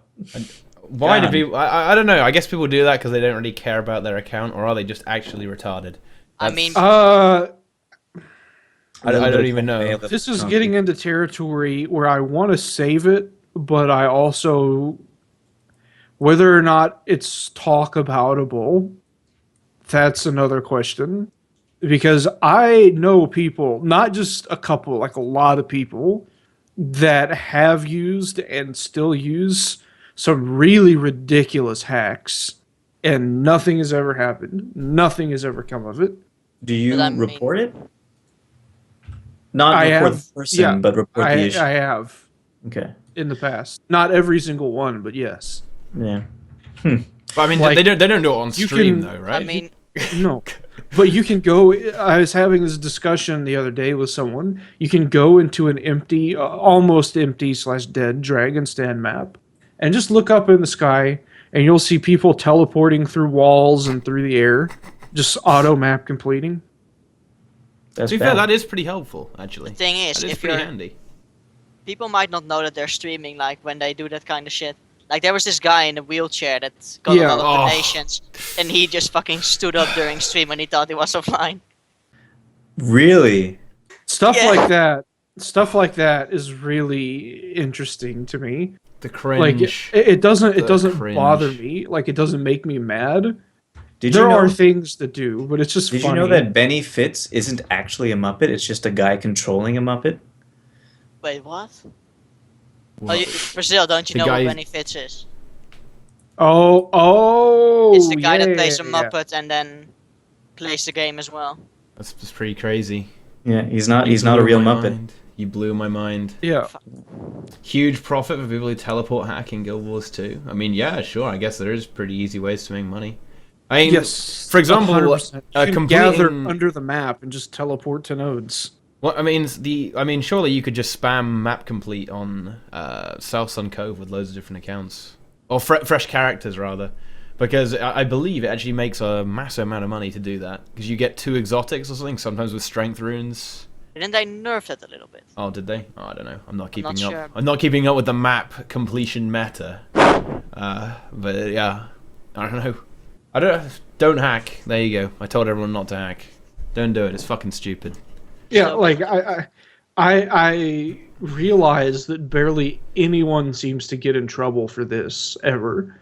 Why do God. people? I don't know. I guess people do that because they don't really care about their account, or are they just actually retarded? I That's- mean, I don't even know. This is getting into territory where I want to save it, but I also, whether or not it's talk aboutable, that's another question. Because I know people, not just a couple, like a lot of people, that have used and still use some really ridiculous hacks, and nothing has ever happened. Nothing has ever come of it. Do you But I mean- report it? Not I report have- the person, yeah, but report the issue. I have Okay. in the past. Not every single one, but yes. Yeah. But I mean, Like, they don't do it on you stream can- though, right? I mean, No. But you can go. I was having this discussion the other day with someone. You can go into an empty, almost empty / dead dragon stand map, and just look up in the sky, and you'll see people teleporting through walls and through the air, just auto map completing. That's to be fair, bad. that is pretty helpful, actually. the thing is, That is if pretty you're handy. people might not know that they're streaming like when they do that kind of shit. Like there was this guy in a wheelchair that got Yeah. a lot of Oh. donations, and he just fucking stood up during stream when he thought he was offline. Really? Stuff Yeah. like that. Stuff like that is really interesting to me. The Like cringe. it doesn't The bother cringe. me. Like it doesn't make me mad. Did There you know? are things that do, but it's just Did funny. you know that Benny Fitz isn't actually a Muppet? It's just a guy controlling a Muppet. Wait, what? Oh, What? you, Brazil, don't you The know guy- what Benny Fitz is? Oh, It's the guy yeah, that plays a yeah. Muppet and then plays the game as well. That's just pretty crazy. Yeah, he's not. You He's not a blew real my Muppet. mind. You blew my mind. Yeah. Huge profit for people who teleport hack in Guild Wars 2. I mean, yeah, sure. I guess there is pretty easy ways to make money. I mean, Yes. for example, 100%. You can gather completing- under the map and just teleport to nodes. Well, I mean, surely you could just spam map complete on South Sun Cove with loads of different accounts, or fresh characters rather, because I believe it actually makes a massive amount of money to do that because you get 2 exotics or something, sometimes with strength runes. Didn't they nerf it a little bit? Oh, did they? Oh, I don't know. I'm not keeping not up. sure. I'm not keeping up with the map completion meta. But yeah, I don't know. Don't hack. There you go. I told everyone not to hack. Don't do it. It's fucking stupid. Yeah, So- like I realize that barely anyone seems to get in trouble for this ever.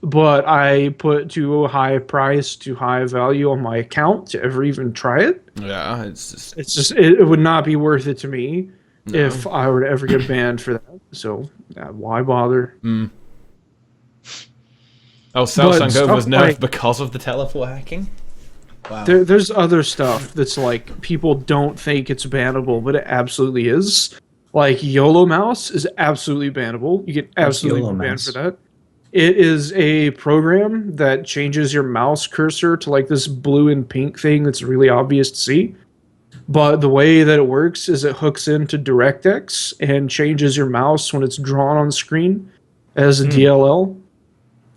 But I put too high a price, too high a value on my account to ever even try it. Yeah, it's just It's just it would not be worth it to me No. if I were to ever get banned for that. So why bother? Oh, South But Sun Cove stuff was nerfed like- because of the teleport hacking? Wow. There's other stuff that's like people don't think it's bannable, but it absolutely is. Like YOLO Mouse is absolutely bannable. You get absolutely YOLO banned Mouse? for that. It is a program that changes your mouse cursor to like this blue and pink thing that's really obvious to see. But the way that it works is it hooks into DirectX and changes your mouse when it's drawn on the screen as a DLL.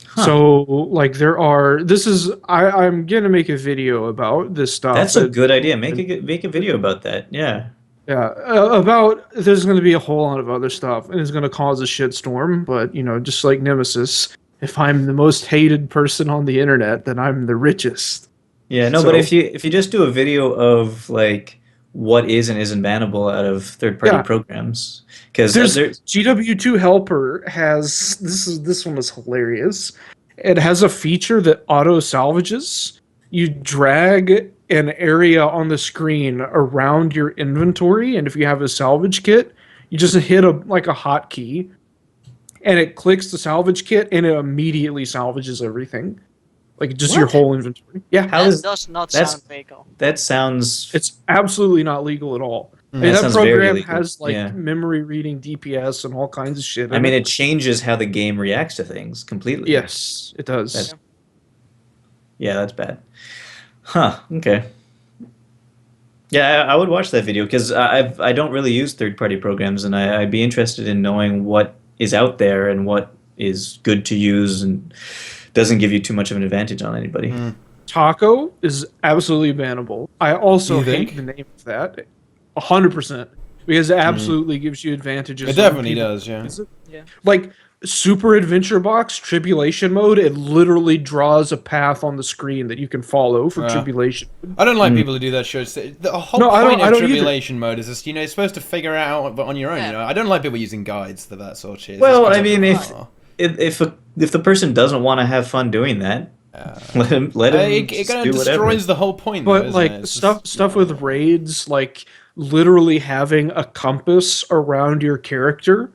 Huh. So like I'm gonna make a video about this stuff. That's a that- good idea. Make a video about that. Yeah. Yeah, about there's going to be a whole lot of other stuff, and it's going to cause a shitstorm. But just like Nemesis, if I'm the most hated person on the internet, then I'm the richest. Yeah. No, So- but if you just do a video of like what is and isn't bannable out of third-party Yeah. programs, because There's there's GW2 Helper has this one is hilarious. It has a feature that auto salvages. You drag an area on the screen around your inventory, and if you have a salvage kit, you just hit a hotkey, and it clicks the salvage kit, and it immediately salvages everything, like just your What? whole inventory. Yeah, How that is- does not that's- sound legal. that sounds it's absolutely not legal at all. And That that sounds very program illegal. has like Yeah. memory reading DPS and all kinds of shit. I in mean, it. it changes how the game reacts to things completely. Yes, it does. That's- Yeah, that's bad. Huh. Okay. Yeah, I would watch that video because I don't really use third-party programs, and I'd be interested in knowing what is out there and what is good to use and doesn't give you too much of an advantage on anybody. Taco is absolutely bannable. I also You hate think? the name of that, 100%, because it absolutely gives you advantages. It over definitely people. does, yeah. Yeah. Like Super Adventure Box Tribulation Mode, it literally draws a path on the screen that you can follow for tribulation. I don't like people who do that shit. The whole No, I don't- point I of don't either. tribulation mode is just, you're supposed to figure it out on your own. Yeah. I don't like people using guides to that sort of shit. It's Well, just I mean, oh. if the person doesn't want to have fun doing that, let him It just kind do of whatever. destroys the whole point, though, But isn't like it? It's stuff with raids, like literally having a compass around your character,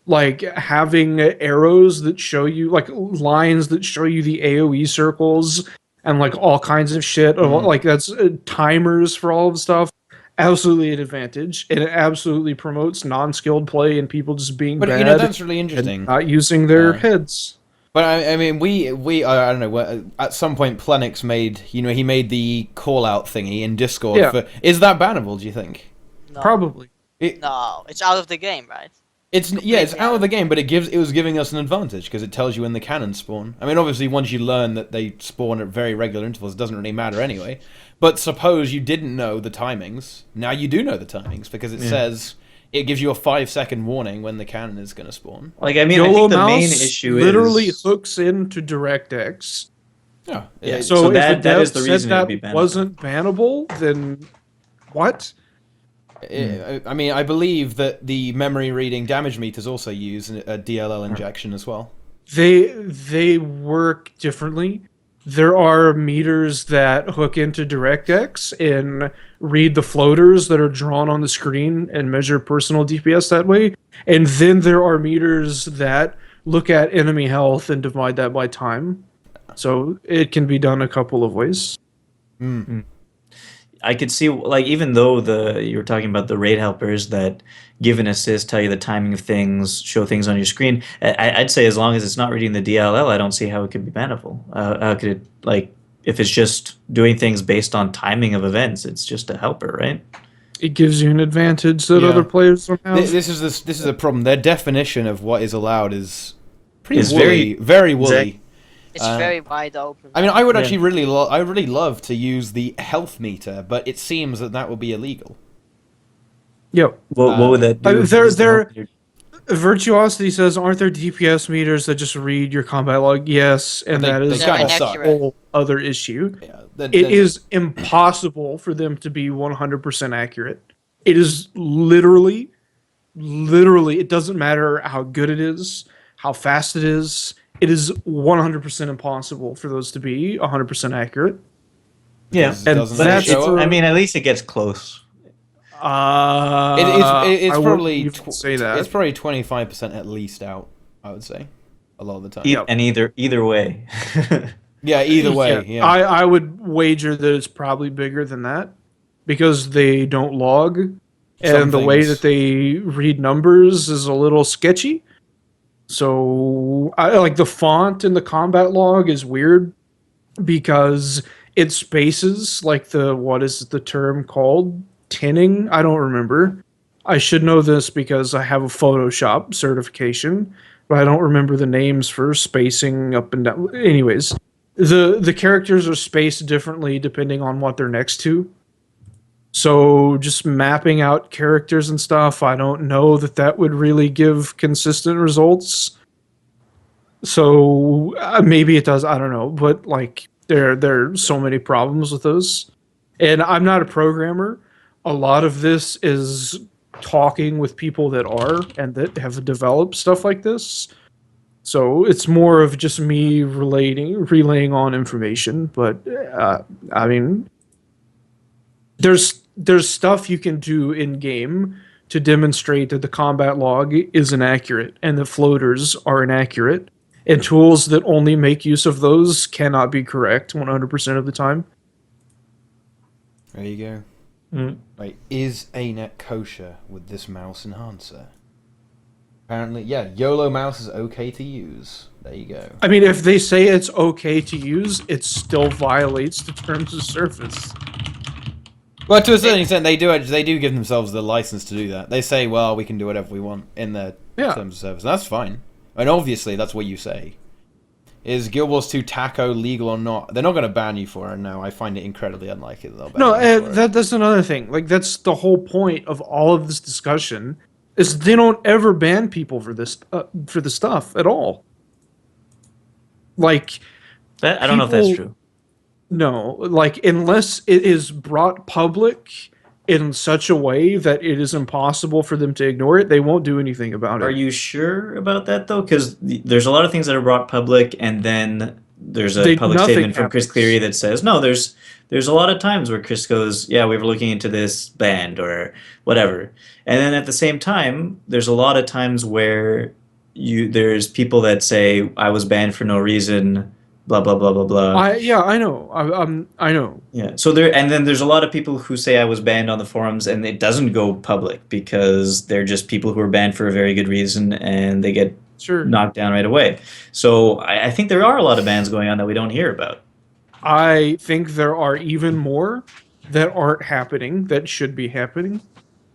like having arrows that show you, like lines that show you the AoE circles and like all kinds of shit. Like that's timers for all of the stuff. Absolutely an advantage, and it absolutely promotes non-skilled play and people just being But bad that's really interesting. and not using their heads. But I mean, we I don't know. At some point, Plenix made he made the call out thingy in Discord. Yeah. Is that bannable? Do you think? No. Probably. No, it's out of the game, right? It's out of the game, but it was giving us an advantage because it tells you when the cannons spawn. I mean, obviously, once you learn that they spawn at very regular intervals, it doesn't really matter anyway. But suppose you didn't know the timings. Now you do know the timings because it says it gives you a 5-second warning when the cannon is going to spawn. Like, I mean, YOLO I think the mouse main issue literally is hooks into DirectX. Yeah. So if that the dev is the said reason it that would be bannable. wasn't bannable, then what? I mean, I believe that the memory reading damage meters also use a DLL injection as well. They work differently. There are meters that hook into DirectX and read the floaters that are drawn on the screen and measure personal DPS that way. And then there are meters that look at enemy health and divide that by time. So it can be done a couple of ways. I could see, like, even though you were talking about the raid helpers that give an assist, tell you the timing of things, show things on your screen, I'd say as long as it's not reading the DLL, I don't see how it could be bannable. How could it, like, if it's just doing things based on timing of events, it's just a helper, right? It gives you an advantage that other players don't have. This is a problem. Their definition of what is allowed is pretty It's woolly, very woolly. It's very wide open. I mean, I would actually really love to use the health meter, but it seems that would be illegal. Yep. What would that do? Virtuosity says, aren't there DPS meters that just read your combat log? Yes, and that is kinda a suck. whole other issue. Yeah, It is impossible for them to be 100% accurate. It is literally, it doesn't matter how good it is, how fast it is 100% impossible for those to be 100% accurate. Yeah, And that's I mean, at least it gets close. It's probably say that. It's probably 25% at least out. I would say a lot of the time. Yep. And either way. Yeah, either way. Yeah. I would wager that it's probably bigger than that because they don't log, and the way that they read numbers is a little sketchy. So, like the font in the combat log is weird because it spaces like what is the term called? Tinning? I don't remember. I should know this because I have a Photoshop certification, but I don't remember the names for spacing up and down. Anyways, the characters are spaced differently depending on what they're next to. So just mapping out characters and stuff, I don't know that would really give consistent results. So maybe it does, I don't know. But like there are so many problems with those. And I'm not a programmer. A lot of this is talking with people that are and that have developed stuff like this. So it's more of just me relaying on information. But I mean, there's stuff you can do in game to demonstrate that the combat log is inaccurate and the floaters are inaccurate, and tools that only make use of those cannot be correct 100% of the time. There you go. Right, is ArenaNet kosher with this mouse enhancer? Apparently, yeah, YOLO mouse is okay to use. There you go. I mean, if they say it's okay to use, it still violates the terms of service. Well, to a certain extent, they do give themselves the license to do that. They say, well, we can do whatever we want in their terms of service. And that's fine. And obviously, that's what you say. Is Guild Wars 2 taco legal or not? They're not going to ban you for it now. I find it incredibly unlikely that they'll ban you for it. That's another thing. Like, that's the whole point of all of this discussion, is they don't ever ban people for this stuff at all. Like, I don't know if that's true. No, like, unless it is brought public in such a way that it is impossible for them to ignore it, they won't do anything about it. Are you sure about that, though? Because there's a lot of things that are brought public, and then there's a public statement from Chris Cleary that says, no, there's a lot of times where Chris goes, yeah, we were looking into this band or whatever. And then at the same time, there's a lot of times where there's people that say, I was banned for no reason, blah blah blah blah blah. I know. I know. Yeah. So then there's a lot of people who say I was banned on the forums, and it doesn't go public because they're just people who are banned for a very good reason, and they get Sure. knocked down right away. So I think there are a lot of bans going on that we don't hear about. I think there are even more that aren't happening that should be happening.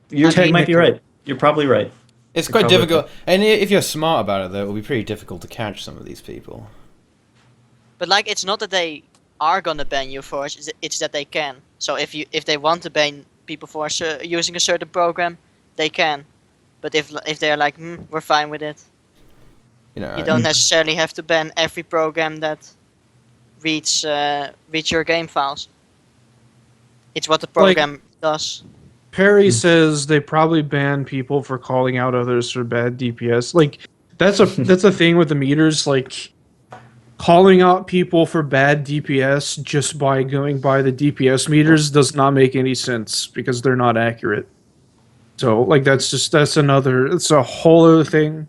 You might be right. You're probably right. It's quite difficult, and if you're smart about it, though, it will be pretty difficult to catch some of these people. But like, it's not that they are gonna ban you for it; it's that they can. So if they want to ban people for using a certain program, they can. But if they're like, we're fine with it, You know, you don't necessarily have to ban every program that reads your game files. It's what the program does. Perry says they probably ban people for calling out others for bad DPS. Like that's a thing with the meters. Like calling out people for bad DPS just by going by the DPS meters does not make any sense because they're not accurate. So like it's a whole other thing.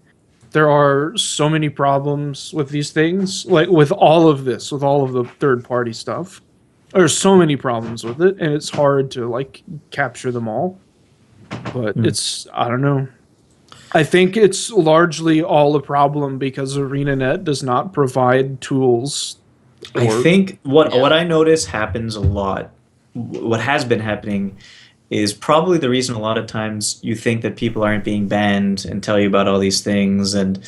There are so many problems with these things, like with all of the third party stuff. There's so many problems with it, and it's hard to like capture them all. But I don't know. I think it's largely all a problem because ArenaNet does not provide tools. I think what I notice happens a lot, what has been happening, is probably the reason a lot of times you think that people aren't being banned and tell you about all these things and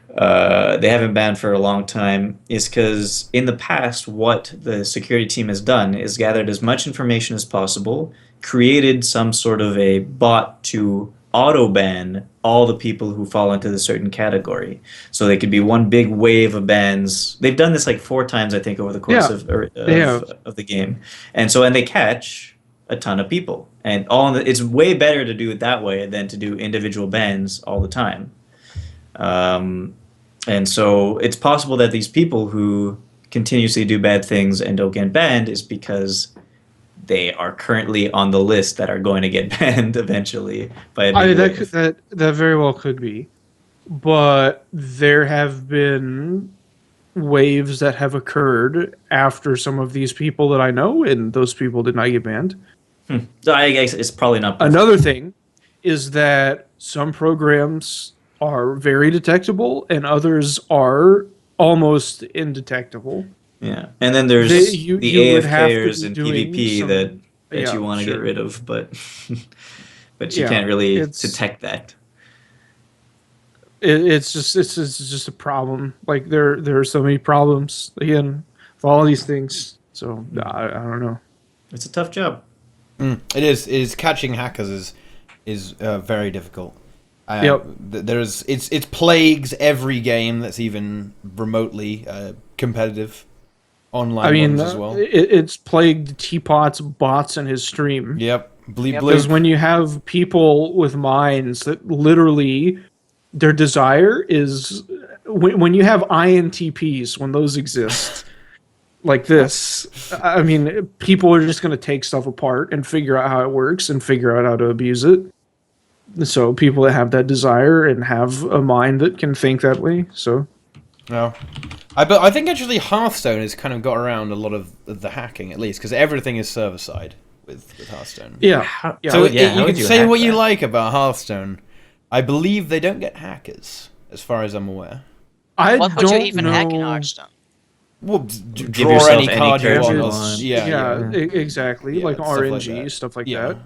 they haven't banned for a long time, is because in the past what the security team has done is gathered as much information as possible, created some sort of a bot to auto-ban all the people who fall into the certain category. So they could be one big wave of bans. They've done this like 4 times, I think, over the course of the game. And they catch a ton of people. And it's way better to do it that way than to do individual bans all the time. And so it's possible that these people who continuously do bad things and don't get banned is because they are currently on the list that are going to get banned eventually by a big wave. That very well could be. But there have been waves that have occurred after some of these people that I know, and those people did not get banned. So I guess it's probably not perfect. Another thing is that some programs are very detectable and others are almost indetectable. Yeah, and then there's the AFKers in PvP that you want to get rid of, but you can't really detect that. It's just a problem. Like there are so many problems again with all these things. So I don't know. It's a tough job. It is. Catching hackers is very difficult. It plagues every game that's even remotely competitive. Online ones as well. It's plagued Teapot's bots in his stream. Yep. Because when you have people with minds that literally their desire is when you have INTPs, when those exist like this, I mean, people are just going to take stuff apart and figure out how it works and figure out how to abuse it. So people that have that desire and have a mind that can think that way. So. No. I think actually Hearthstone has kind of got around a lot of the hacking, at least, because everything is server-side with Hearthstone. Yeah. So you can say what you like about Hearthstone. I believe they don't get hackers, as far as I'm aware. What would you even hack in Hearthstone? Well, draw any card you want. Exactly. Yeah, like RNG, stuff like Yeah. that.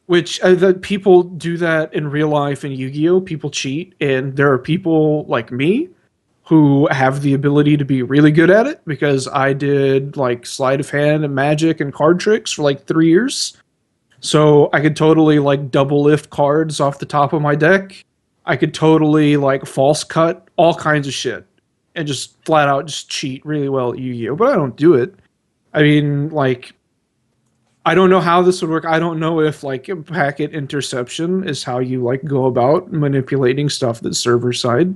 Which that people do that in real life in Yu-Gi-Oh! People cheat, and there are people like me who have the ability to be really good at it because I did like sleight of hand and magic and card tricks for like 3 years. So I could totally like double lift cards off the top of my deck. I could totally like false cut all kinds of shit and just flat out just cheat really well at Yu-Gi-Oh! But I don't do it. I mean, like, I don't know how this would work. I don't know if like packet interception is how you like go about manipulating stuff that's server side.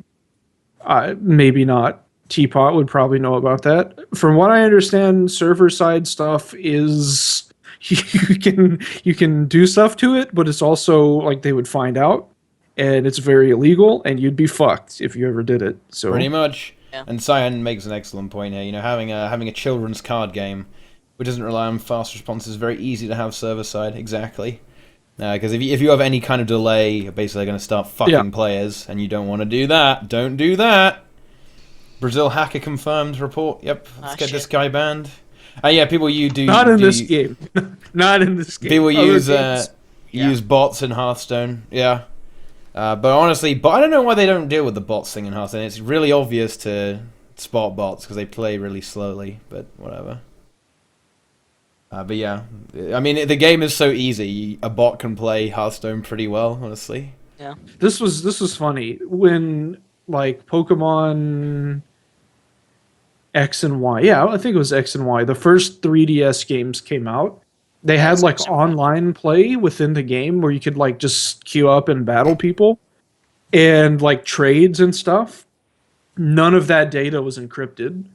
Maybe not. Teapot would probably know about that. From what I understand, server side stuff is you can do stuff to it, but it's also like they would find out, and it's very illegal, and you'd be fucked if you ever did it. So Pretty much. Yeah. And Cyan makes an excellent point here. You know, having a children's card game which doesn't rely on fast response is very easy to have server side. Exactly. Because if you have any kind of delay, you're basically going to start fucking players, and you don't want to do that. Don't do that. Brazil hacker confirmed report. Yep, let's get this guy banned. Yeah, people you do not in this game. Not in this game. People use bots in Hearthstone. Yeah, but honestly, I don't know why they don't deal with the bots thing in Hearthstone. It's really obvious to spot bots because they play really slowly. But whatever. But yeah, I mean the game is so easy. A bot can play Hearthstone pretty well, honestly. Yeah. This was funny when like Pokemon X and Y. Yeah, I think it was X and Y. The first 3DS games came out. They had like online play within the game where you could like just queue up and battle people and like trades and stuff. None of that data was encrypted.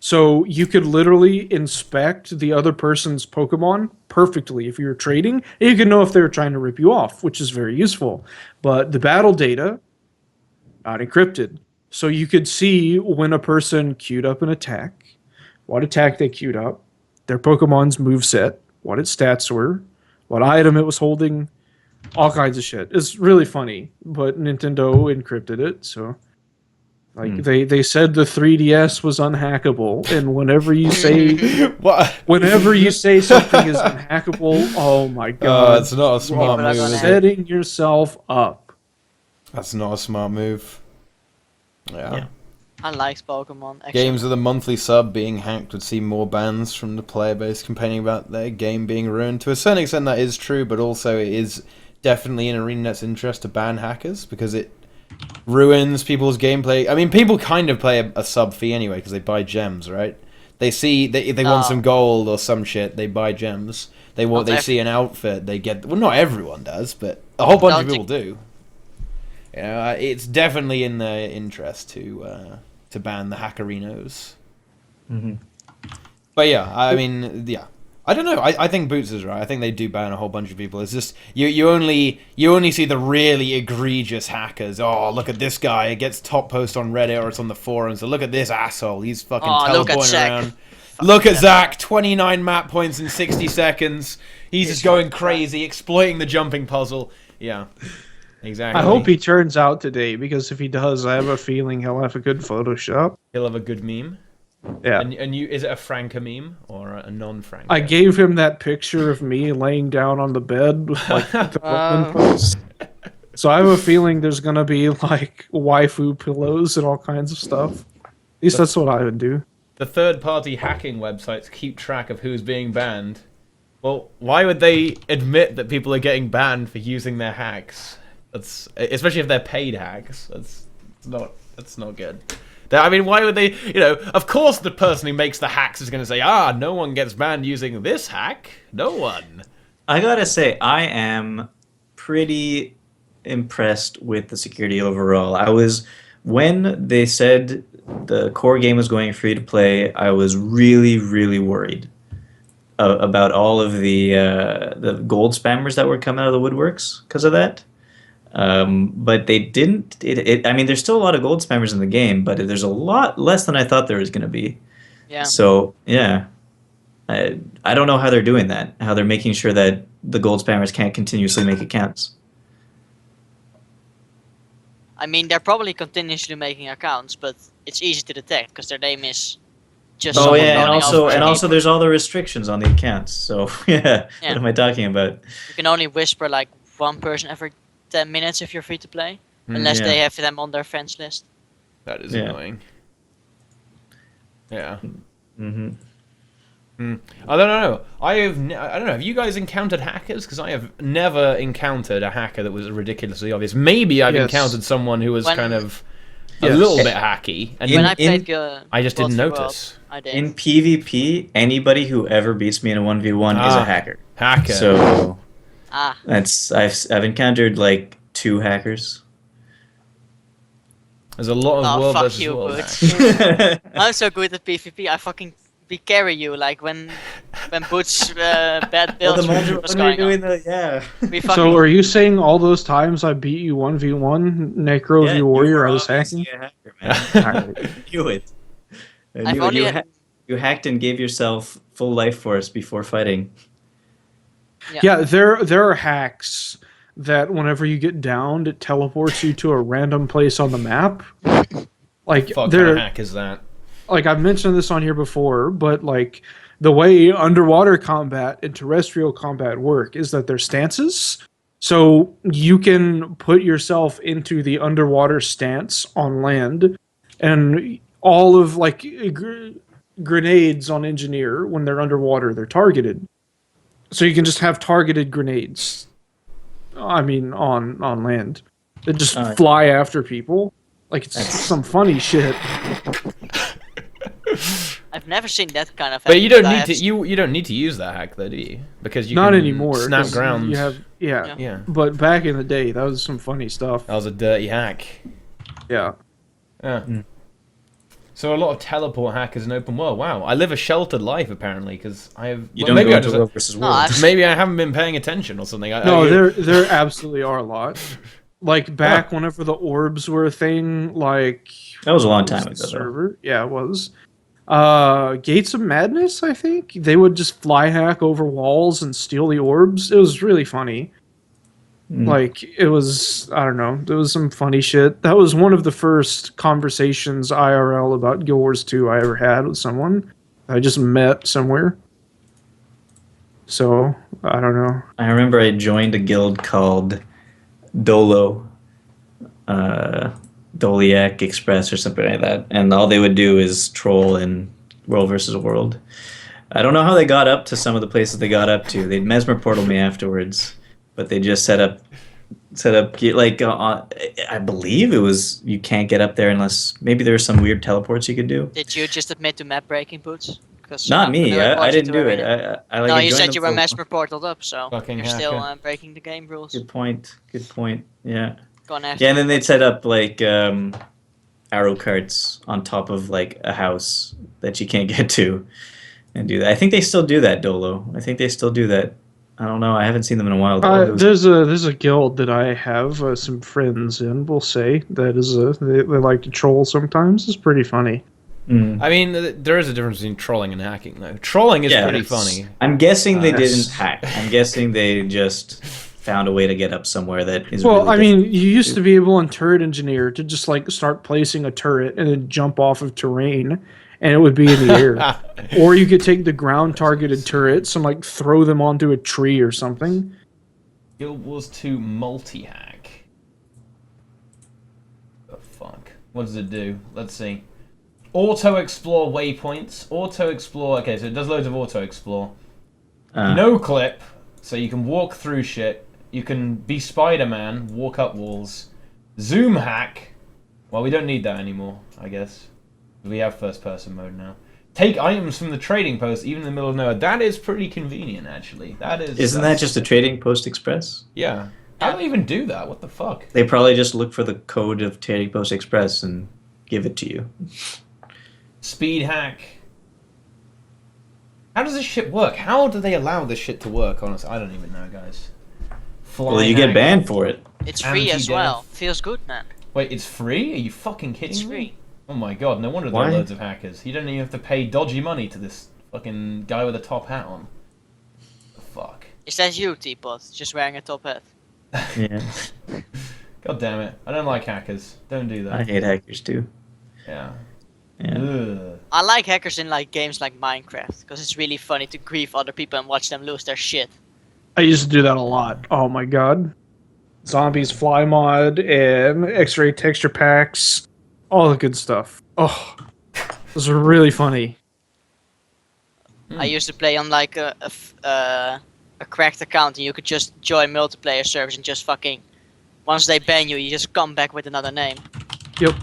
So you could literally inspect the other person's Pokemon perfectly if you were trading. And you could know if they were trying to rip you off, which is very useful. But the battle data, not encrypted. So you could see when a person queued up an attack, what attack they queued up, their Pokemon's moveset, what its stats were, what item it was holding, all kinds of shit. It's really funny, but Nintendo encrypted it, so... Like they said the 3DS was unhackable, and whenever you say something is unhackable, oh my god, it's not a smart move. Setting yourself up. That's not a smart move. Yeah. I like Pokemon. Actually. Games with a monthly sub being hacked would see more bans from the player base complaining about their game being ruined. To a certain extent, that is true, but also it is definitely in ArenaNet's interest to ban hackers because it ruins people's gameplay. I mean, people kind of play a sub fee anyway because they buy gems, right? They see if they want some gold or some shit, they buy gems. They see an outfit, they get. Well, not everyone does, but a whole bunch of people do. You know, it's definitely in their interest to ban the hackerinos. Mm-hmm. But yeah, I mean, yeah. I don't know. I think Boots is right. I think they do ban a whole bunch of people. It's just you only see the really egregious hackers. Oh, look at this guy. It gets top post on Reddit or it's on the forums. So look at this asshole. He's fucking teleporting around. Look at Zach. 29 map points in 60 seconds. He's just going crazy, exploiting the jumping puzzle. Yeah, exactly. I hope he turns out today because if he does, I have a feeling he'll have a good Photoshop. He'll have a good meme. Yeah. And you, is it a Franca meme or a non-Franca? I gave him that picture of me laying down on the bed with like the Roman pose. So I have a feeling there's gonna be like waifu pillows and all kinds of stuff. At least that's what I would do. The third-party hacking websites keep track of who's being banned. Well, why would they admit that people are getting banned for using their hacks? That's especially if they're paid hacks. That's not good. I mean, why would they, of course the person who makes the hacks is going to say, no one gets banned using this hack. No one. I gotta say, I am pretty impressed with the security overall. When they said the core game was going free to play, I was really, really worried about all of the gold spammers that were coming out of the woodworks because of that. But they didn't. I mean, there's still a lot of gold spammers in the game, but there's a lot less than I thought there was going to be. Yeah. So yeah, I don't know how they're doing that. How they're making sure that the gold spammers can't continuously make accounts. I mean, they're probably continuously making accounts, but it's easy to detect because their name is just. Oh yeah, and also there's all the restrictions on the accounts. So yeah, what am I talking about? You can only whisper like one person every 10 minutes if you're free to play, unless they have them on their friends list. That is annoying. Yeah. Mm-hmm. I don't know. I don't know. Have you guys encountered hackers? Because I have never encountered a hacker that was ridiculously obvious. Maybe I've encountered someone who was kind of a little bit hacky. And when I played, I just didn't notice. I did. In PvP, anybody who ever beats me in a 1v1 is a hacker. Hacker. So I've encountered like 2 hackers. There's a lot of world fuck versus you, world Boots. hacks. I'm so good at PvP. I fucking we carry you like when Boots bad build was going on. Yeah. We So fucking are you saying all those times I beat you 1v1, Necro Yeah, v you Warrior, were I was obviously hacking? a hacker, man. I knew it. I I've knew it. only You hacked and gave yourself full life force before fighting. Yeah, there are hacks that whenever you get downed, it teleports you to a random place on the map. Like Fuck kind of hack is that? like I've mentioned this on here before, but like the way underwater combat and terrestrial combat work is that they're stances. So you can put yourself into the underwater stance on land, and all of like grenades on engineer when they're underwater, they're targeted. So you can just have targeted grenades. I mean, on land that just fly after people. Like it's some funny shit. I've never seen that kind of. But you don't need to. You don't need to use that hack though, do you? Because you Not can anymore. snap 'Cause ground. You have Yeah. Yeah, But back in the day, that was some funny stuff. that was a dirty hack. Yeah. Yeah. So a lot of teleport hackers in open world. Wow, I live a sheltered life apparently because I have. You well, don't go I into just, world versus No, world. I've- maybe I haven't been paying attention or something. No, there absolutely are a lot. Like back whenever the orbs were a thing, like That was a long time the ago, though. server. Yeah, it was. Gates of Madness, I think. They would just fly hack over walls and steal the orbs. It was really funny. Like, it was, I don't know, there was some funny shit. That was one of the first conversations IRL about Guild Wars 2 I ever had with someone I just met somewhere. So, I don't know. I remember I joined a guild called Dolo, Doliac Express or something like that, and all they would do is troll in World versus World. I don't know how they got up to some of the places they got up to. They'd mesmer portal me afterwards, but they just set up like I believe it was you can't get up there unless maybe there were some weird teleports you could do. Did you just admit to map breaking, Boots? Not me. I didn't do it. I No, you joined said them you were for- mesmer portaled up, so Fucking you're still hacker. breaking the game rules. Good point. Good point. Yeah. Going after Yeah, and then they'd set up like arrow carts on top of like a house that you can't get to, and do that. I think they still do that, Dolo. I think they still do that. I don't know. I haven't seen them in a while. Though. There's a guild that I have some friends in. We'll say that is they like to troll sometimes. It's pretty funny. I mean, there is a difference between trolling and hacking, though. Trolling is pretty funny. I'm guessing they Yes. didn't hack. I'm guessing they just found a way to get up somewhere that is. Well, really I difficult. mean, you used to be able in Turret Engineer to just like start placing a turret and then jump off of terrain, and it would be in the air. Or you could take the ground targeted turrets and like throw them onto a tree or something. Guild Wars 2 multi-hack. The fuck? What does it do? Let's see. Auto-explore waypoints. Auto-explore... Okay, so it does loads of auto-explore. No clip, so you can walk through shit. You can be Spider-Man, walk up walls. Zoom hack. Well, we don't need that anymore, I guess. We have first-person mode now. Take items from the trading post, even in the middle of nowhere. That is pretty convenient, actually. Isn't that just a trading post express? Yeah. How do they even do that? What the fuck? They probably just look for the code of trading post express and give it to you. Speed hack. How does this shit work? How do they allow this shit to work, honestly? I don't even know, guys. Fly Well, you hack. get banned for it. It's free as Anti-death. well. Feels good, man. Wait, it's free? Are you fucking kidding It's me? free. Oh my god, no wonder there Why? are loads of hackers. You don't even have to pay dodgy money to this fucking guy with a top hat on. The fuck? Is that you, Teapot? Just wearing a top hat? Yeah. God damn it. I don't like hackers. Don't do that. I hate hackers too. Yeah. Yeah. Ugh. I like hackers in like games like Minecraft because it's really funny to grief other people and watch them lose their shit. I used to do that a lot. Oh my god. Zombies fly mod and X-ray texture packs. All the good stuff. Oh, those are really funny. I used to play on like a cracked account and you could just join multiplayer servers and just fucking once they ban you, you just come back with another name. Yep.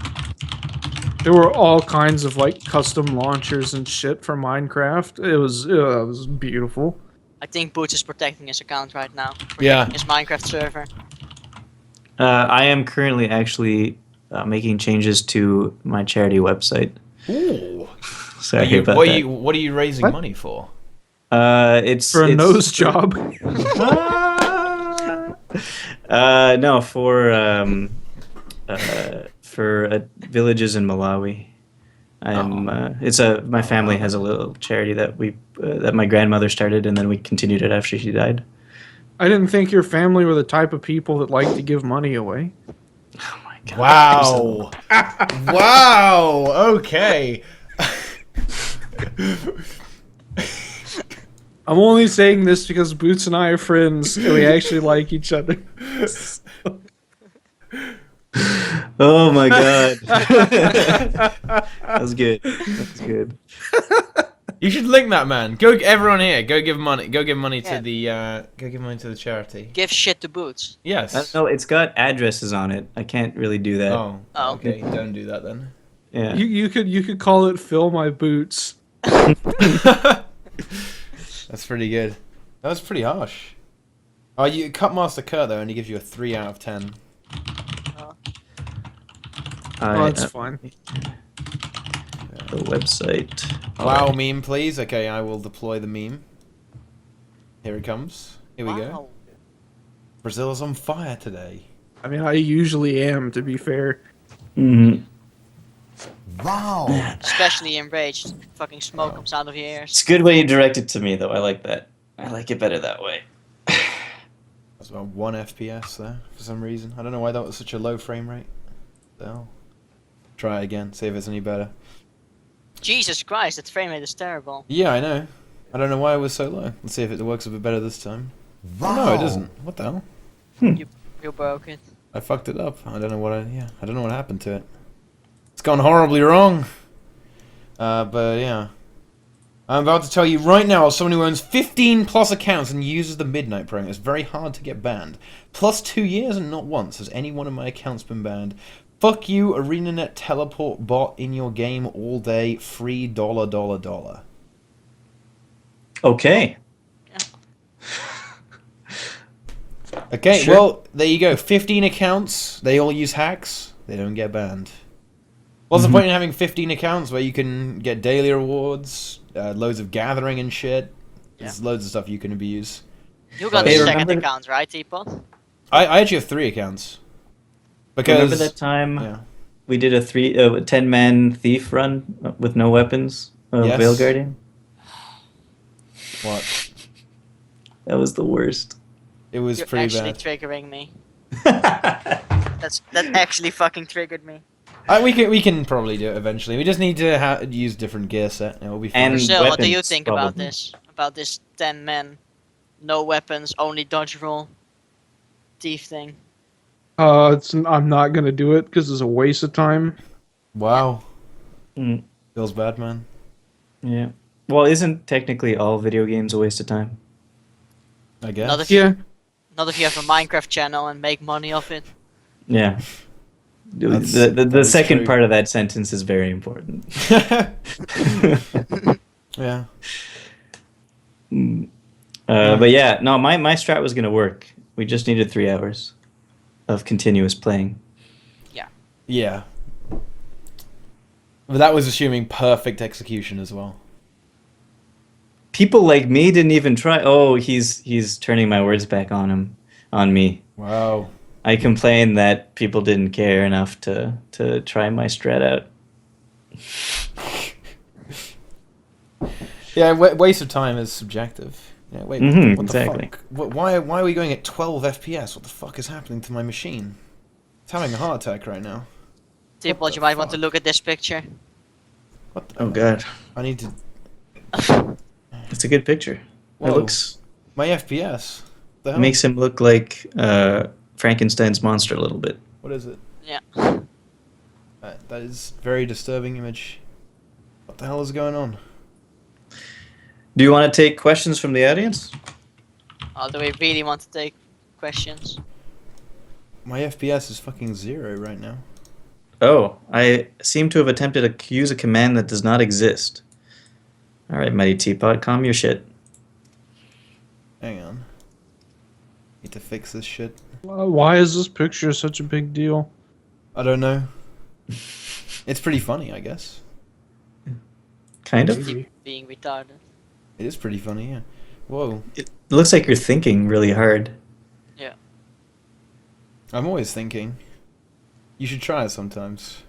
There were all kinds of like custom launchers and shit for Minecraft. It was beautiful. I think Boots is protecting his account right now. Yeah. His Minecraft server. I am currently actually making changes to my charity website. Ooh. Sorry about that. What are you raising What? money for? It's For a nose job. No, for villages in Malawi. My family has a little charity that my grandmother started, and then we continued it after she died. I didn't think your family were the type of people that like to give money away. Oh my god! Wow. Wow. Okay. I'm only saying this because Boots and I are friends and we actually like each other. Oh my god! That was good. That was good. You should link that, man. Everyone here. Go give money. Go give money to the. Go give money to the charity. Give shit to Boots. Yes. No, it's got addresses on it. I can't really do that. Oh. Oh. Okay. Don't do that then. Yeah. You could call it Fill My Boots. That's pretty good. That was pretty harsh. Oh, you Cutmaster Kurt though only gives you a 3 out of 10. Oh, that's fine. The website. Wow, meme, please. Okay, I will deploy the meme. Here it comes. Here we go. Wow. Brazil is on fire today. I mean, I usually am, to be fair. Mm-hmm. Wow. Especially enraged. Fucking smoke comes out of your ears. It's a good way you direct it to me, though. I like that. I like it better that way. That's about 1 FPS there for some reason. I don't know why that was such a low frame rate. So, try it again. See if it's any better. Jesus Christ, that frame rate is terrible. Yeah, I know. I don't know why it was so low. Let's see if it works a bit better this time. Wow. Oh, no, it doesn't. What the hell? You broke it. I fucked it up. I don't know what I don't know what happened to it. It's gone horribly wrong. But yeah. I'm about to tell you right now, as someone who owns 15 plus accounts and uses the Midnight program, it's very hard to get banned. Plus 2 years and not once has any one of my accounts been banned. Fuck you, ArenaNet teleport bot in your game all day, free $. Okay. Okay, Sure. well, there you go. 15 accounts, they all use hacks, they don't get banned. What's the point in having 15 accounts where you can get daily rewards, loads of gathering and shit? There's loads of stuff you can abuse. You got Hey, the second remember- account, right, Teapot? I actually have 3 accounts. Because Remember that time we did a 10-man thief run with no weapons of Yes. Veil Guardian? What? That was the worst. It was You're pretty actually bad. triggering me. That actually fucking triggered me. We can probably do it eventually. We just need to use different gear set. And it'll be fine. And Brazil, what do you weapons, think about probably. this? About this 10 men, no weapons, only dodge roll, thief thing? I'm not gonna do it because it's a waste of time. Wow. Mm, Feels bad, man. yeah. Well, isn't technically all video games a waste of time? I guess. Not if, Yeah. not if you have a Minecraft channel and make money off it. Yeah. That's- The that is second true. part of that sentence is very important. Yeah. But yeah, no, my strat was gonna work. We just needed 3 hours of continuous playing. Yeah. But that was assuming perfect execution as well. People like me didn't even try. Oh, he's turning my words back on me. Wow. I complained that people didn't care enough to try my strat out. Yeah, waste of time is subjective. Yeah, wait, Mhm, what exactly. the fuck? Why are we going at 12 FPS? What the fuck is happening to my machine? It's having a heart attack right now. Teapot, the you might want to fuck? look at this picture. What the, Oh god, I need to... it's a good picture. Whoa. It looks My FPS? The hell? makes him look like Frankenstein's monster a little bit. What is it? Yeah. That is a very disturbing image. What the hell is going on? Do you want to take questions from the audience? Do we really want to take questions? My FPS is fucking 0 right now. Oh, I seem to have attempted to use a command that does not exist. All right, MightyTeapot, calm your shit. Hang on. Need to fix this shit. Why is this picture such a big deal? I don't know. It's pretty funny, I guess. Kind of. Maybe. Being retarded. It is pretty funny, yeah. Whoa. It looks like you're thinking really hard. Yeah. I'm always thinking. You should try it sometimes.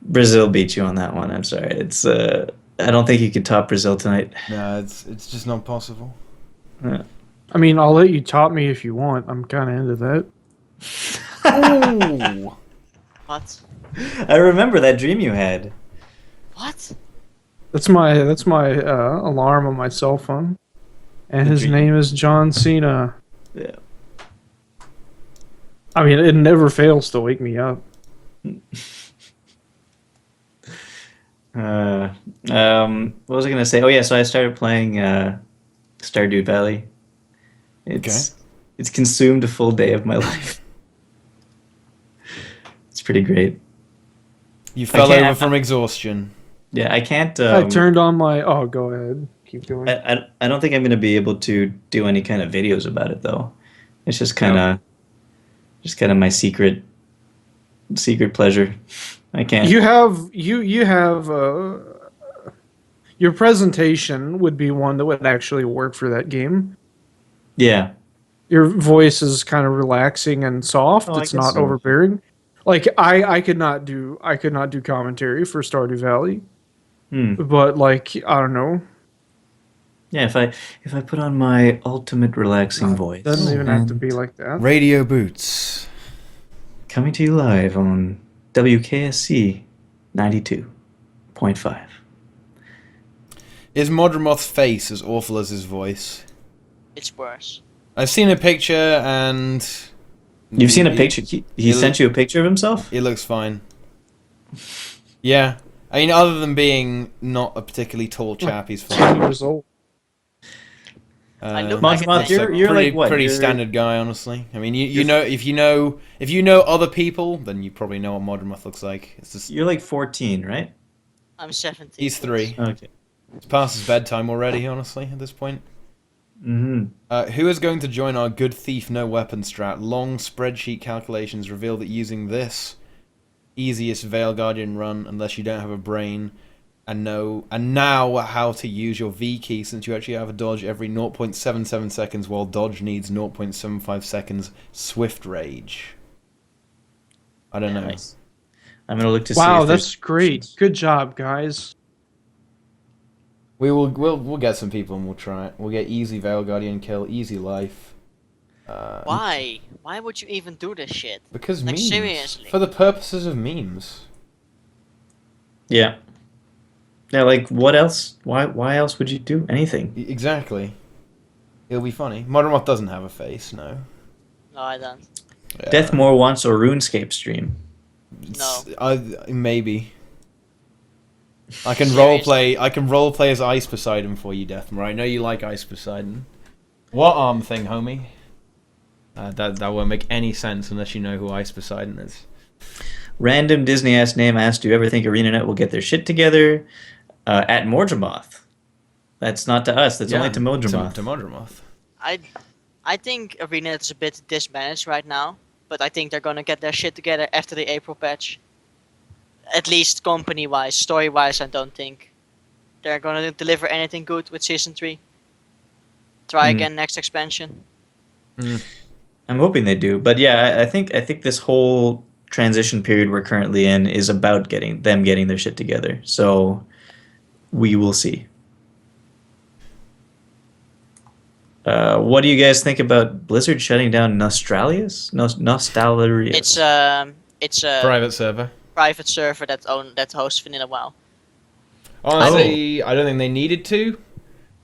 Brazil beat you on that one. I'm sorry. It's I don't think you could top Brazil tonight. No, it's just not possible. I mean, I'll let you top me if you want. I'm kind of into that. Ooh. What? I remember that dream you had. What? That's my alarm on my cell phone, and The his dream. name is John Cena. Yeah. I mean, it never fails to wake me up. What was I gonna say? Oh yeah, so I started playing Stardew Valley. It's consumed a full day of my life. It's pretty great. You fell can't- over from exhaustion. Yeah, I can't. I turned on my. Oh, go ahead. Keep going. I don't think I'm gonna be able to do any kind of videos about it though. It's just kind of my secret pleasure. I can't. You have your presentation would be one that would actually work for that game. Yeah. Your voice is kind of relaxing and soft. Oh, I it's guess not so. overbearing. Like I could not do commentary for Stardew Valley, but like I don't know. Yeah, if I put on my ultimate relaxing voice. Doesn't even have to and be like that. Radio Boots. Coming to you live on WKSC 92.5. Is Modremoth's face as awful as his voice? It's worse. I've seen a picture and... You've seen a picture? He sent you a picture of himself? It looks fine. Yeah. I mean, other than being not a particularly tall chap, he's 10 fine. years old. I look like Modremoth, a you're pretty, like what? pretty You're- standard guy, honestly. I mean, you know, if you know other people, then you probably know what Modremoth looks like. It's just You're like 14, right? I'm 17. he's 3. Okay. It's past his bedtime already, honestly, at this point. Mm-hmm. Who is going to join our good thief, no weapon strat? Long spreadsheet calculations reveal that using this easiest Veil Guardian run, unless you don't have a brain, and now how to use your V key, since you actually have a dodge every 0.77 seconds, while dodge needs 0.75 seconds. Swift rage. I don't know. Nice. I'm gonna look to see. Wow, if that's there's great. options. Good job, guys. We'll get some people and we'll try it. We'll get easy Veil Guardian kill, easy life. Why? Why would you even do this shit? Because Like, memes. seriously. For the purposes of memes. Yeah. Yeah, like what else? Why else would you do anything? Exactly. It'll be funny. Modremoth doesn't have a face, no. No, I don't. Yeah. Deathmore wants a RuneScape stream. No. Maybe. I can Seriously? roleplay as Ice Poseidon for you, Deathmore. I know you like Ice Poseidon. What arm thing, homie? That won't make any sense unless you know who Ice Poseidon is. Random Disney ass name asked, do you ever think ArenaNet will get their shit together? At Modremoth. That's not to us, that's only to Modremoth. To Modremoth. I think ArenaNet is a bit dismanaged right now, but I think they're gonna get their shit together after the April patch. At least company-wise, story-wise, I don't think they're gonna deliver anything good with Season 3. Try again next expansion. I'm hoping they do, but yeah, I think this whole transition period we're currently in is about getting their shit together. So we will see. What do you guys think about Blizzard shutting down Nostalia's? Nostalia's. It's a Private server. private server that hosts Vanilla WoW. Honestly, I don't think they needed to.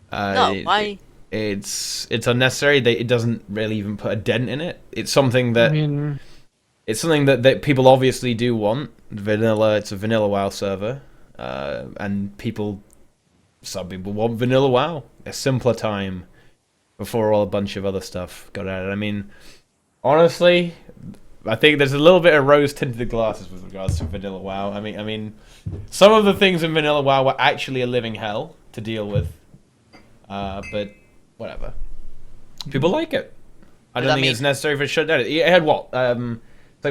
No, why? It's unnecessary. It doesn't really even put a dent in it. It's something that I mean, it's something that people obviously do want. It's a vanilla WoW server, and some people want vanilla WoW. A simpler time before a bunch of other stuff got added. I mean, honestly, I think there's a little bit of rose-tinted glasses with regards to vanilla WoW. I mean, some of the things in vanilla WoW were actually a living hell to deal with, but whatever. People like it. I don't think it's necessary for it to shut down. It had what?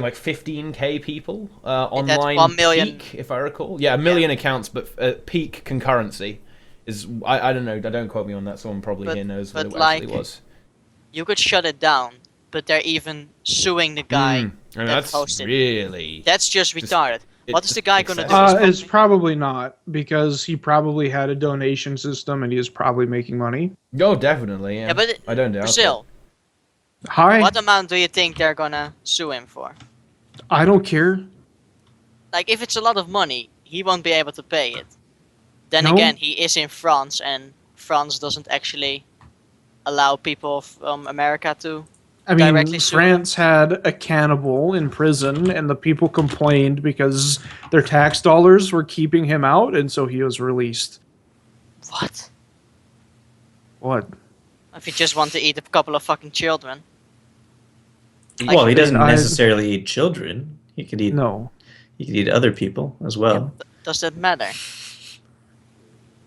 like 15k people That's online 1 million. peak, if I recall. Yeah, a million accounts, but peak concurrency is I don't know. Don't quote me on that. Someone probably here knows what it actually was. You could shut it down, but they're even suing the guy And that that's hosted. really That's just retarded. What is the guy gonna do? excessive. It's probably not, because he probably had a donation system and he is probably making money. Oh, definitely. Yeah, Yeah, but I don't doubt Brazil, Hi, what amount do you think they're gonna sue him for? I don't care. Like, if it's a lot of money, he won't be able to pay it. Then No. again, he is in France, and France doesn't actually allow people from America to. I Directly mean, sue France had a cannibal in prison, and the people complained because their tax dollars were keeping him out, and so he was released. What? What? If you just want to eat a couple of fucking children. Well, he doesn't I- necessarily eat children. He could eat. No. He could eat other people as well. Does that matter?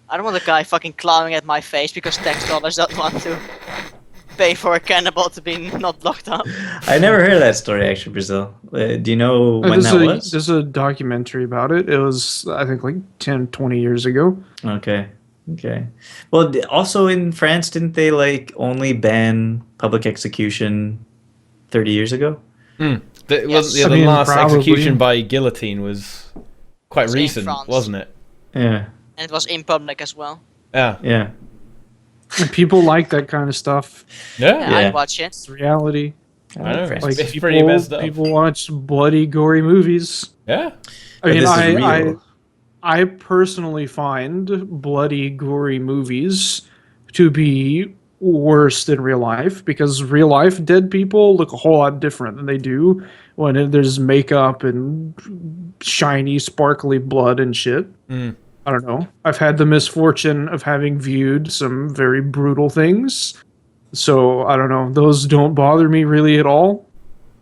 I don't want a guy fucking clawing at my face because tax dollars don't want to pay for a cannibal to be not locked up. I never heard of that story, actually, Brazil. Do you know when that was? There's a documentary about it. It was, I think, like 10, 20 years ago. Okay. Okay. Well, also in France, didn't they like only ban public execution 30 years ago? The I mean, last probably. execution by guillotine was quite It's in recent, France. wasn't it? Yeah. And it was in public as well. Yeah. Yeah. And people like that kind of stuff. Yeah, Yeah. I'd watch it. It's reality. I know. France. Like It's people, pretty messed up. people watch bloody, gory movies. Yeah. I mean, this is real. I personally find bloody, gory movies to be worse than real life, because real life dead people look a whole lot different than they do when there's makeup and shiny, sparkly blood and shit. I don't know. I've had the misfortune of having viewed some very brutal things. So, I don't know. Those don't bother me really at all.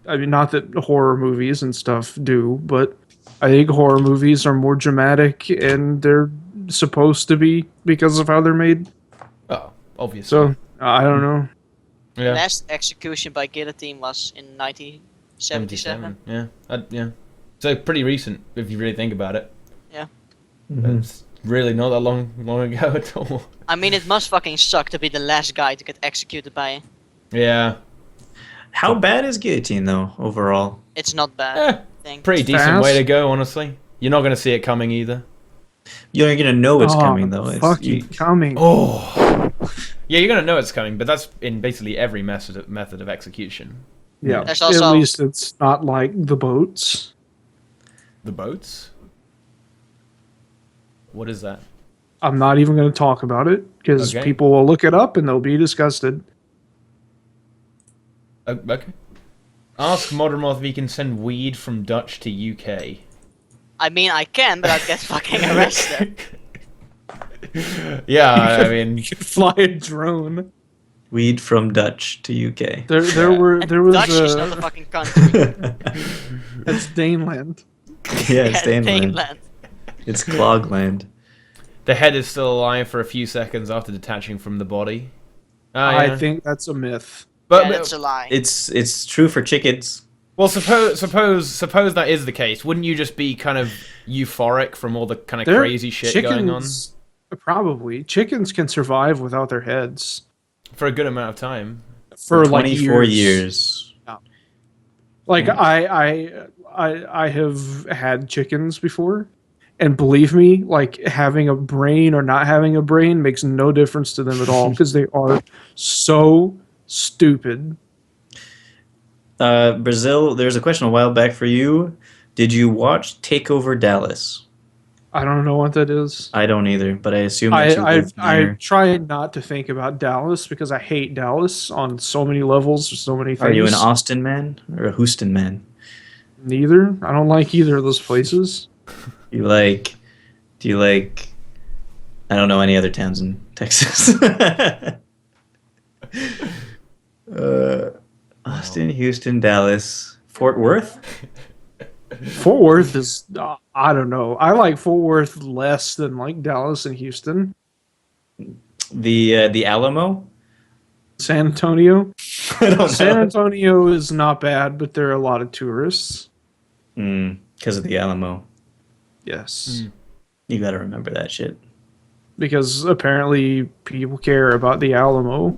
I mean, not that horror movies and stuff do, but I think horror movies are more dramatic, and they're supposed to be because of how they're made. Oh, obviously. So, I don't know. yeah. Last execution by guillotine was in 1977. Yeah. Yeah. So pretty recent if you really think about it. Yeah. It's really not that long ago at all. I mean, it must fucking suck to be the last guy to get executed by. Yeah. How bad is guillotine, though, overall? It's not bad. Eh, I think. pretty decent Fast. way to go, honestly. You're not going to see it coming either. You're going to know it's Oh, coming, though. It's, fucking coming. Oh. Yeah, you're going to know it's coming, but that's in basically every method of execution. Yeah, There's also- at least it's not like the boats. The boats? What is that? I'm not even going to talk about it, because Okay. people will look it up and they'll be disgusted. Oh, okay. Ask Modremoth if he can send weed from Dutch to UK. I mean, I can, but I'd get fucking arrested. Yeah, I mean, Fly a drone. weed from Dutch to UK. There And was Dutch is not a fucking country. that's Daneland. Yeah, it's Yeah, Daneland. Daneland. It's Clogland. the head is still alive for a few seconds after detaching from the body. Ah, yeah. I think that's a myth. But, Yeah, that's a lie. It's true for chickens. well, suppose that is the case. Wouldn't you just be kind of euphoric from all the kind of There- crazy shit going on Probably. Chickens can survive without their heads for a good amount of time? for like 24 years. years. Like I have had chickens before, and believe me, like having a brain or not having a brain makes no difference to them at all, because they are so stupid. Brazil, there's a question a while back for you. Did you watch Takeover Dallas? I don't know what that is. I don't either, but I assume that you live I near. try not to think about Dallas, because I hate Dallas on so many levels, so many things. Are you an Austin man or a Houston man? Neither. I don't like either of those places. Do you like I don't know any other towns in Texas. Austin, Houston, Dallas, Fort Worth? Fort Worth is I don't know. I like Fort Worth less than like Dallas and Houston. The Alamo? San Antonio. I don't San know. Antonio is not bad, but there are a lot of tourists. Because of the Alamo. Yes. You got to remember that shit. Because apparently people care about the Alamo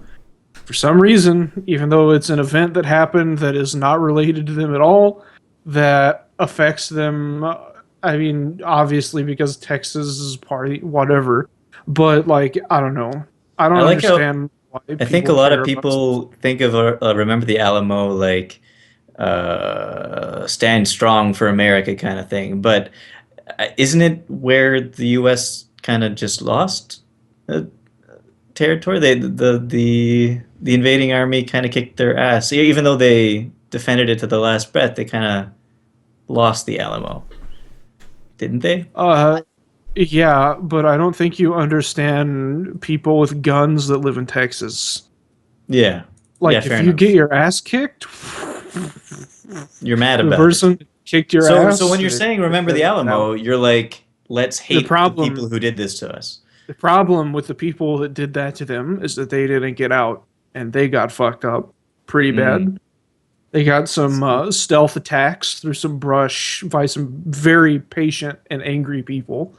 for some reason, even though it's an event that happened that is not related to them at all, that affects them. I mean, obviously because Texas is party, whatever. But like, I don't know. I don't I like how understand why I think a people lot care of about people think of remember the Alamo like stand strong for America kind of thing, but isn't it where the U.S. kind of just lost territory? The invading army kind of kicked their ass, even though they defended it to the last breath. They kind of lost the Alamo, didn't they? Yeah, but I don't think you understand people with guns that live in Texas. Yeah. Like, Yeah, if fair you enough. get your ass kicked, You're mad the about it. person kicked your So, ass. so when you're saying remember the Alamo, you're like, let's hate the problem- people who did this to us. The problem with the people that did that to them is that they didn't get out, and they got fucked up pretty bad. They got some stealth attacks through some brush by some very patient and angry people,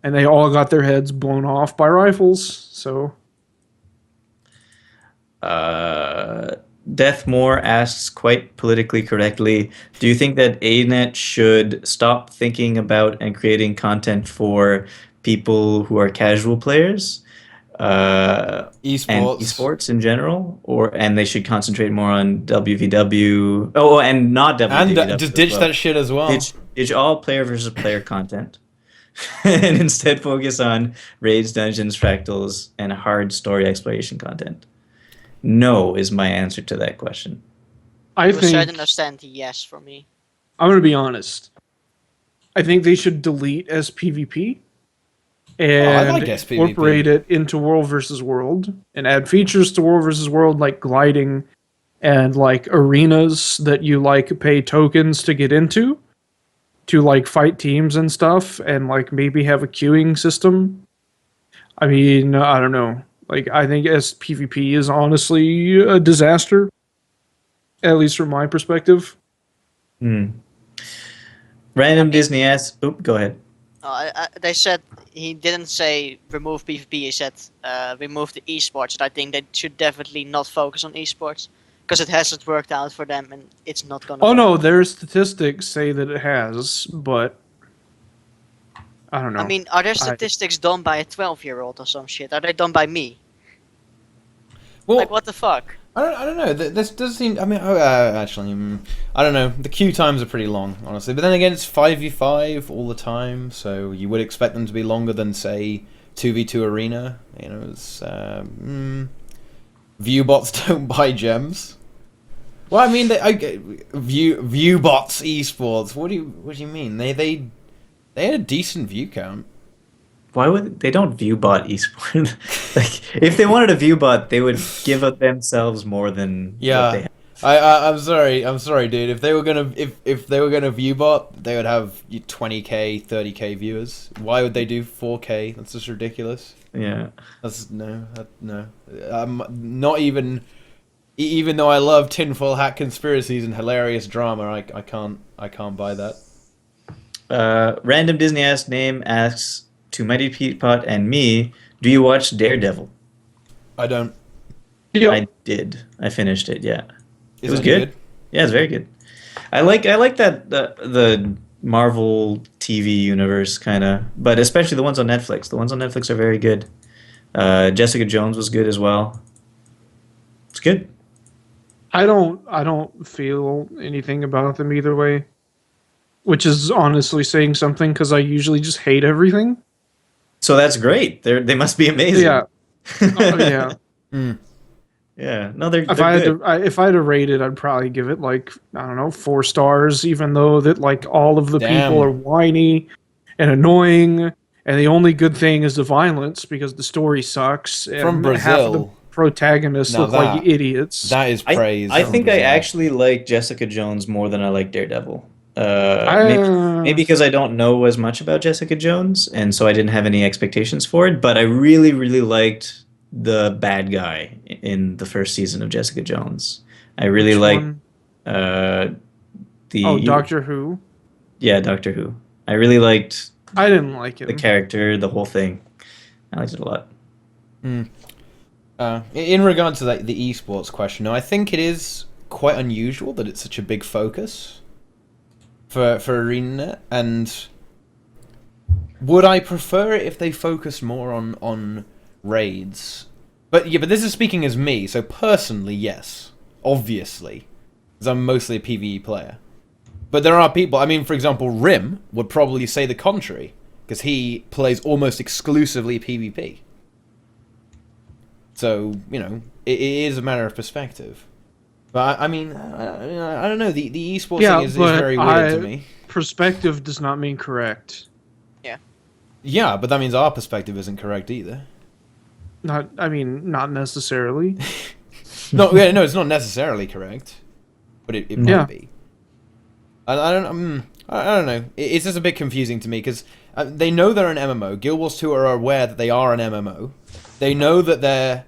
and they all got their heads blown off by rifles. So, Deathmore asks quite politically correctly, do you think that ArenaNet should stop thinking about and creating content for people who are casual players? And esports in general, and they should concentrate more on WVW. Oh, and not WVW. And just ditch that shit as well. Ditch all player versus player content, and instead focus on raids, dungeons, fractals, and hard story exploration content. No is my answer to that question. I To a certain think extent, yes, for me. I'm going to be honest. I think they should delete SPVP and like SPVP. incorporate it into World versus World and add features to World versus World like gliding and like arenas that you like pay tokens to get into to like fight teams and stuff, and like maybe have a queuing system. I mean, I don't know. Like, I think SPVP is honestly a disaster, at least from my perspective. Random Disney asks, oop, go ahead. They said he didn't say remove PvP. He said remove the esports. And I think they should definitely not focus on esports because it hasn't worked out for them, and it's not gonna. Oh work. no, their statistics say that it has, but I don't know. I mean, are there statistics done by a 12-year-old or some shit? Are they done by me? Well, Like, what the fuck? I don't know. This does seem. I mean, actually, I don't know. The queue times are pretty long, honestly. But then again, it's 5v5 all the time, so you would expect them to be longer than, say, 2v2 arena. You know, it's viewbots don't buy gems. Well, I mean, viewbots esports. What do you mean? They had a decent view count. Why would they don't view bot esports? Like, if they wanted a view bot, they would give up themselves more than what they have. I'm sorry, dude. If they were gonna view bot, they would have 20k, 30k viewers. Why would they do 4k? That's just ridiculous. Yeah. That's no. I'm not even though I love tinfoil hat conspiracies and hilarious drama. I can't buy that. Random Disney name asks to MightyTeapot and me, do you watch Daredevil? I don't. Yep. I did. I finished it. Yeah. Is it was it good. Yeah, it's very good. I like that the Marvel TV universe kind of, but especially the ones on Netflix. The ones on Netflix are very good. Jessica Jones was good as well. It's good. I don't feel anything about them either way, which is honestly saying something because I usually just hate everything. So that's great. They must be amazing. Yeah. Yeah. Yeah. No, they're If good. if I had to rate it, I'd probably give it like, I don't know, 4 stars, even though that like all of the people are whiny and annoying, and the only good thing is the violence because the story sucks. And From Brazil. half of the protagonists look like idiots. That is praise. I from think Brazil. I actually like Jessica Jones more than I like Daredevil. Maybe because I don't know as much about Jessica Jones, and so I didn't have any expectations for it. But I really, really liked the bad guy in the first season of Jessica Jones. I really Which like one? the Oh, Doctor Who. yeah, Doctor Who. I really liked I didn't like the him. character, the whole thing. I liked it a lot. In regard to the esports question, no, I think it is quite unusual that it's such a big focus for ArenaNet, and would I prefer it if they focused more on raids? But yeah, but this is speaking as me, so personally, yes, obviously, because I'm mostly a PvE player. But there are people, I mean, for example, Rim would probably say the contrary, because he plays almost exclusively PvP. So, you know, it is a matter of perspective. But, I mean, I don't know, the esports thing is very weird to me. Perspective does not mean correct. Yeah, but that means our perspective isn't correct either. Not necessarily. No, it's not necessarily correct, but it might be. I don't know. It's just a bit confusing to me because they know they're an MMO. Guild Wars 2 are aware that they are an MMO. They know that they're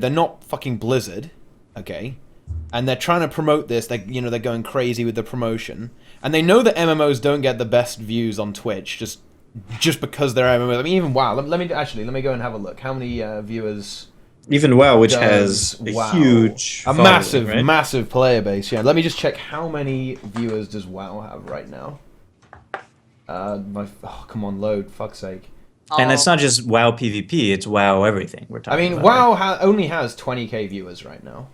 not fucking Blizzard, okay? And they're trying to promote this. They're going crazy with the promotion. And they know that MMOs don't get the best views on Twitch just because they're MMOs. I mean, even WoW. Let me go and have a look. How many viewers? Even WoW, which has a huge following, massive player base. Yeah, let me just check how many viewers does WoW have right now. Come on, load, fuck's sake. And it's not just WoW PvP; it's WoW everything. We're talking. I mean, about, WoW right? only has 20k viewers right now.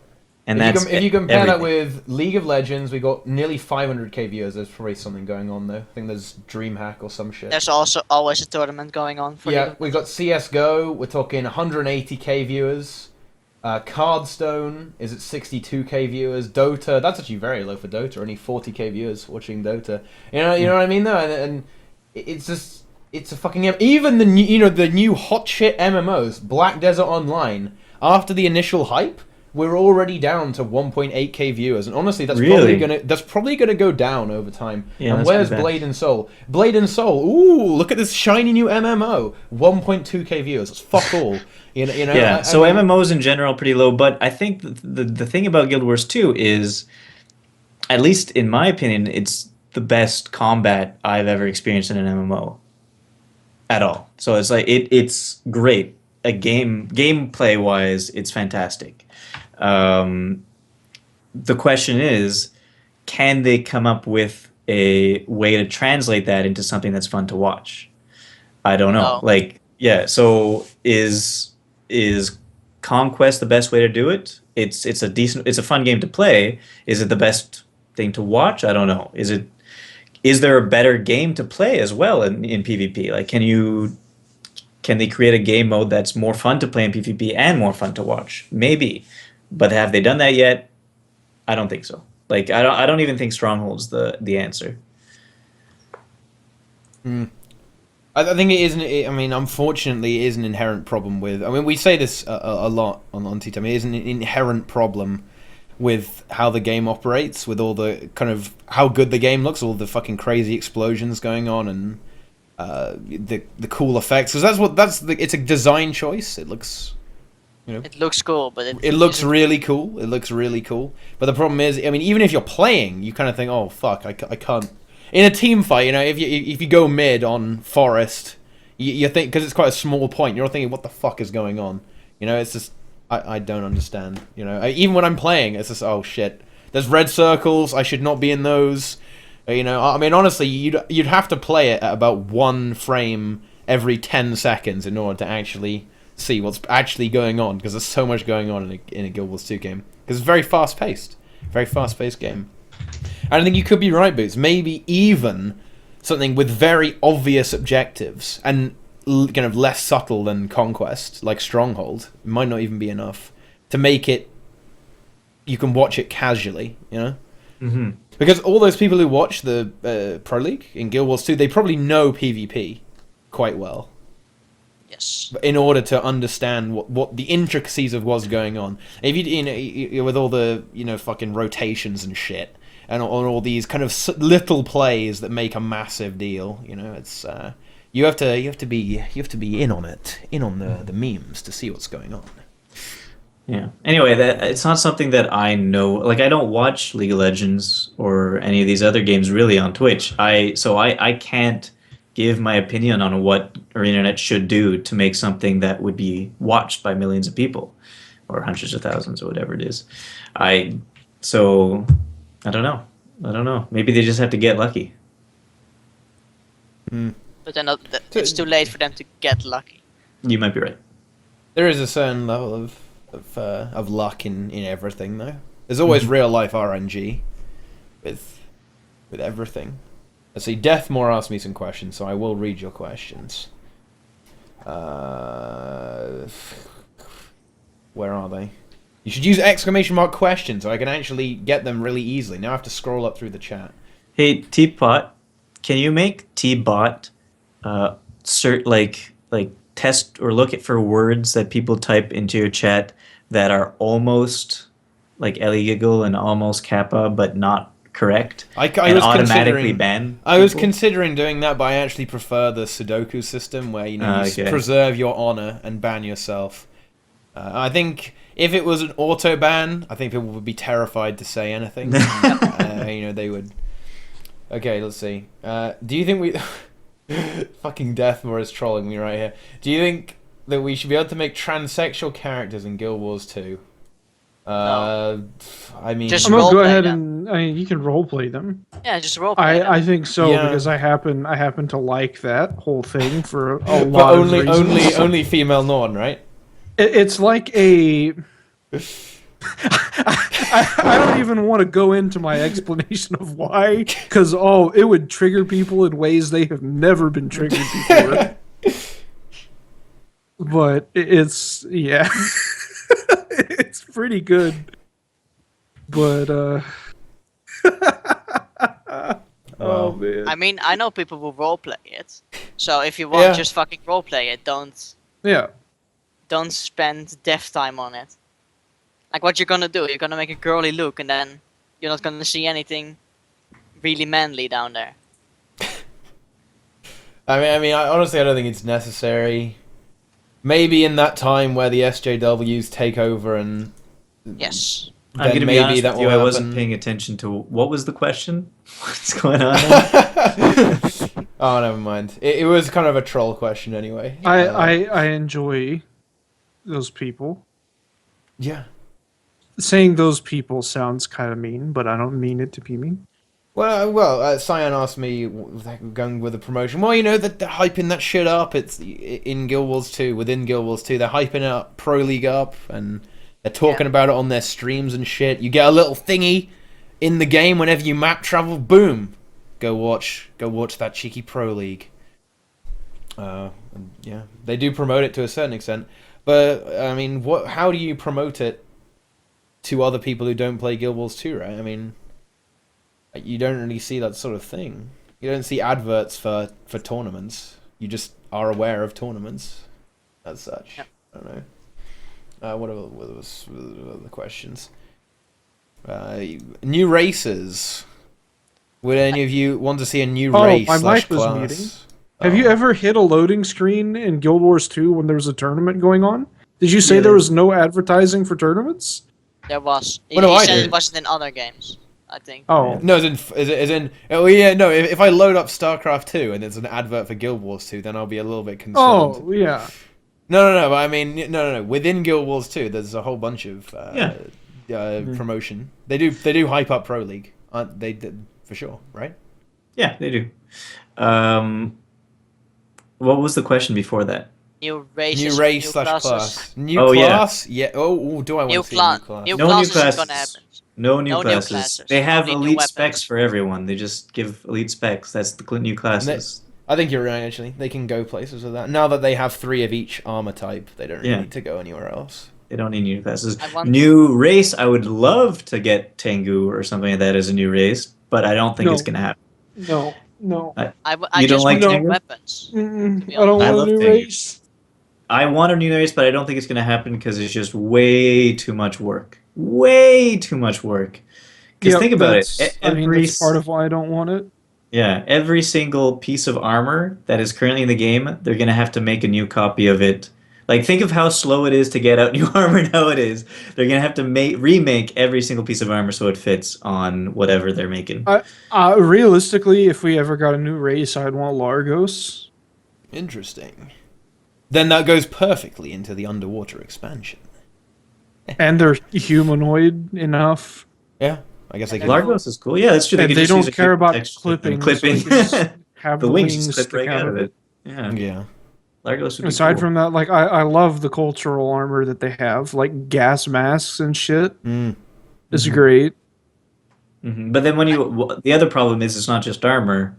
And if you compare everything. that with League of Legends, we got nearly 500k viewers. There's probably something going on there. I think there's DreamHack or some shit. There's also always a tournament going on. We got CS:GO. We're talking 180k viewers. Cardstone is at 62k viewers. Dota, that's actually very low for Dota. Only 40k viewers watching Dota. You know what I mean though, and it's just it's a fucking even the new hot shit MMOs, Black Desert Online. After the initial hype, we're already down to 1.8k viewers, and honestly, that's probably gonna go down over time. Yeah, and where's Blade and Soul? Blade and Soul. Ooh, look at this shiny new MMO. 1.2k viewers. That's fuck all. You know. Yeah. So MMOs in general are pretty low, but I think the thing about Guild Wars 2 is, at least in my opinion, it's the best combat I've ever experienced in an MMO. At all. So it's like it's great. Gameplay wise, it's fantastic. The question is, can they come up with a way to translate that into something that's fun to watch? I don't know. No. So is Conquest the best way to do it? It's a fun game to play. Is it the best thing to watch? I don't know. Is there a better game to play as well in PvP? Like, can they create a game mode that's more fun to play in PvP and more fun to watch? Maybe. But have they done that yet? I don't think so. Like, I don't even think Stronghold's the answer. I think it isn't. I mean, unfortunately, it is an inherent problem with. I mean, we say this a lot on TeaTime. It is an inherent problem with how the game operates, with all the kind of how good the game looks, all the fucking crazy explosions going on, and the cool effects. Because it's a design choice. It looks. It looks cool, but it looks really cool. It looks really cool. But the problem is, I mean, even if you're playing, you kind of think, oh fuck, I can't. In a team fight, if you go mid on Forest, you think, because it's quite a small point, you're thinking, what the fuck is going on? It's just I don't understand. Even when I'm playing, it's just, oh shit, there's red circles. I should not be in those. I mean, honestly, you'd have to play it at about 1 frame every 10 seconds in order to actually see what's actually going on, because there's so much going on in a Guild Wars 2 game, because it's very fast paced game. I think you could be right, Boots. Maybe even something with very obvious objectives and kind of less subtle than Conquest, like Stronghold, might not even be enough to make it. You can watch it casually, Mm-hmm. Because all those people who watch the Pro League in Guild Wars 2, they probably know PvP quite well. Yes. In order to understand what the intricacies of what's going on, if you with all the fucking rotations and shit, and all these kind of little plays that make a massive deal, it's You have to be in on it, in on the memes to see what's going on. Yeah. Anyway, it's not something that I know. Like, I don't watch League of Legends or any of these other games really on Twitch. I can't give my opinion on what ArenaNet should do to make something that would be watched by millions of people, or hundreds of thousands, or whatever it is. So I don't know. I don't know. Maybe they just have to get lucky. But then it's too late for them to get lucky. You might be right. There is a certain level of luck in everything, though. There's always real life RNG with everything. Let's see. Deathmore asked me some questions, so I will read your questions. Where are they? You should use exclamation mark questions, so I can actually get them really easily. Now I have to scroll up through the chat. Hey, Teapot, can you make Tbot test or look at for words that people type into your chat that are almost like Ellie Giggle and almost Kappa, but not correct? I and was automatically ban I was people? considering doing that, but I actually prefer the Sudoku system where you Okay. preserve your honor and ban yourself. I think if it was an auto ban, I think people would be terrified to say anything. They would. Okay, let's see. Do you think we? Fucking Deathmore is trolling me right here. Do you think that we should be able to make transsexual characters in Guild Wars 2? No. I mean, Just I'm gonna go roleplay ahead them. and you can roleplay them. Yeah, just roleplay them. I think so Yeah. because I happen to like that whole thing for a but lot of reasons. only female Norn, right? It's like a. I don't even want to go into my explanation of why, because it would trigger people in ways they have never been triggered before. But it's it's pretty good. But oh man. I mean, I know people will roleplay it. So if you want, just fucking roleplay it. Don't spend death time on it. Like, what you're gonna do? You're gonna make a girly look, and then you're not gonna see anything really manly down there. I mean, honestly, I don't think it's necessary. Maybe in that time where the SJWs take over and Yes. I'm going to be maybe honest that with you, will I wasn't happen. paying attention to what was the question? What's going on? Oh, never mind. It was kind of a troll question anyway. I enjoy those people. Yeah. Saying those people sounds kind of mean, but I don't mean it to be mean. Well, Cyan asked me, going with the promotion. Well, that they're hyping that shit up. It's in Guild Wars 2, within Guild Wars 2. They're hyping it up, Pro League up, and they're talking about it on their streams and shit. You get a little thingy in the game whenever you map travel. Boom, go watch that cheeky Pro League. Yeah, they do promote it to a certain extent, but I mean, how do you promote it to other people who don't play Guild Wars 2, right? I mean, you don't really see that sort of thing. You don't see adverts for tournaments. You just are aware of tournaments as such. Yep. I don't know. What was the questions? New races. Would any of you want to see a new race? My mic was class? muting. Have you ever hit a loading screen in Guild Wars 2 when there was a tournament going on? Did you say there was no advertising for tournaments? There was. What do He I said do? it wasn't in other games, I think. Oh. No, oh yeah, no, if I load up StarCraft 2 and there's an advert for Guild Wars 2, then I'll be a little bit concerned. Oh, yeah. No, but I mean, no. Within Guild Wars 2, there's a whole bunch of promotion. They do hype up Pro League. They did, for sure, right? Yeah, they do. What was the question before that? New races. New race / classes. class. New Oh, yeah. class? Yeah. Oh, do I want New to see class. a new class? New No new classes is classes. gonna happen. No new No new classes. classes. They have Only new elite weapons. specs for everyone. They just give elite specs. That's the new classes. I think you're right, actually. They can go places with that. Now that they have 3 of each armor type, they don't really need to go anywhere else. They don't need new classes. I want- New race, I would love to get Tengu or something like that as a new race, but I don't think it's going to happen. No. I You don't just like want Tengu? new weapons. I don't I want love a new Tengu. race. I want a new race, but I don't think it's going to happen because it's just way too much work. Way too much work. Because think about it. I mean, that's part of why I don't want it. Yeah, every single piece of armor that is currently in the game, they're gonna have to make a new copy of it. Like, think of how slow it is to get out new armor nowadays. They're gonna have to remake every single piece of armor so it fits on whatever they're making. Realistically, if we ever got a new race, I'd want Largos. Interesting. Then that goes perfectly into the underwater expansion. And they're humanoid enough. Yeah, I guess they can. Largos is cool. Yeah, that's true. And could they just use don't a care about text clipping. and clipping. So they just have The wings just clip stick right out of it. Yeah. Yeah. Largos would be Aside cool. from that, like I love the cultural armor that they have, like gas masks and shit. It's great. But then the other problem is it's not just armor.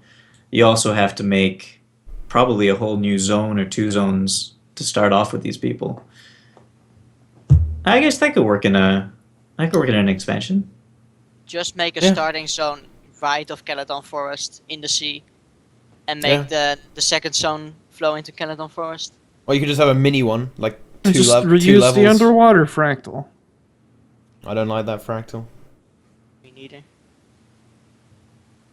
You also have to make probably a whole new zone or 2 zones to start off with these people. I guess that could work in an expansion. Just make a starting zone right of Caledon Forest in the sea, and make the second zone flow into Caledon Forest. Or you could just have a mini one, like And two just levels. reuse the underwater fractal. I don't like that fractal. Me neither.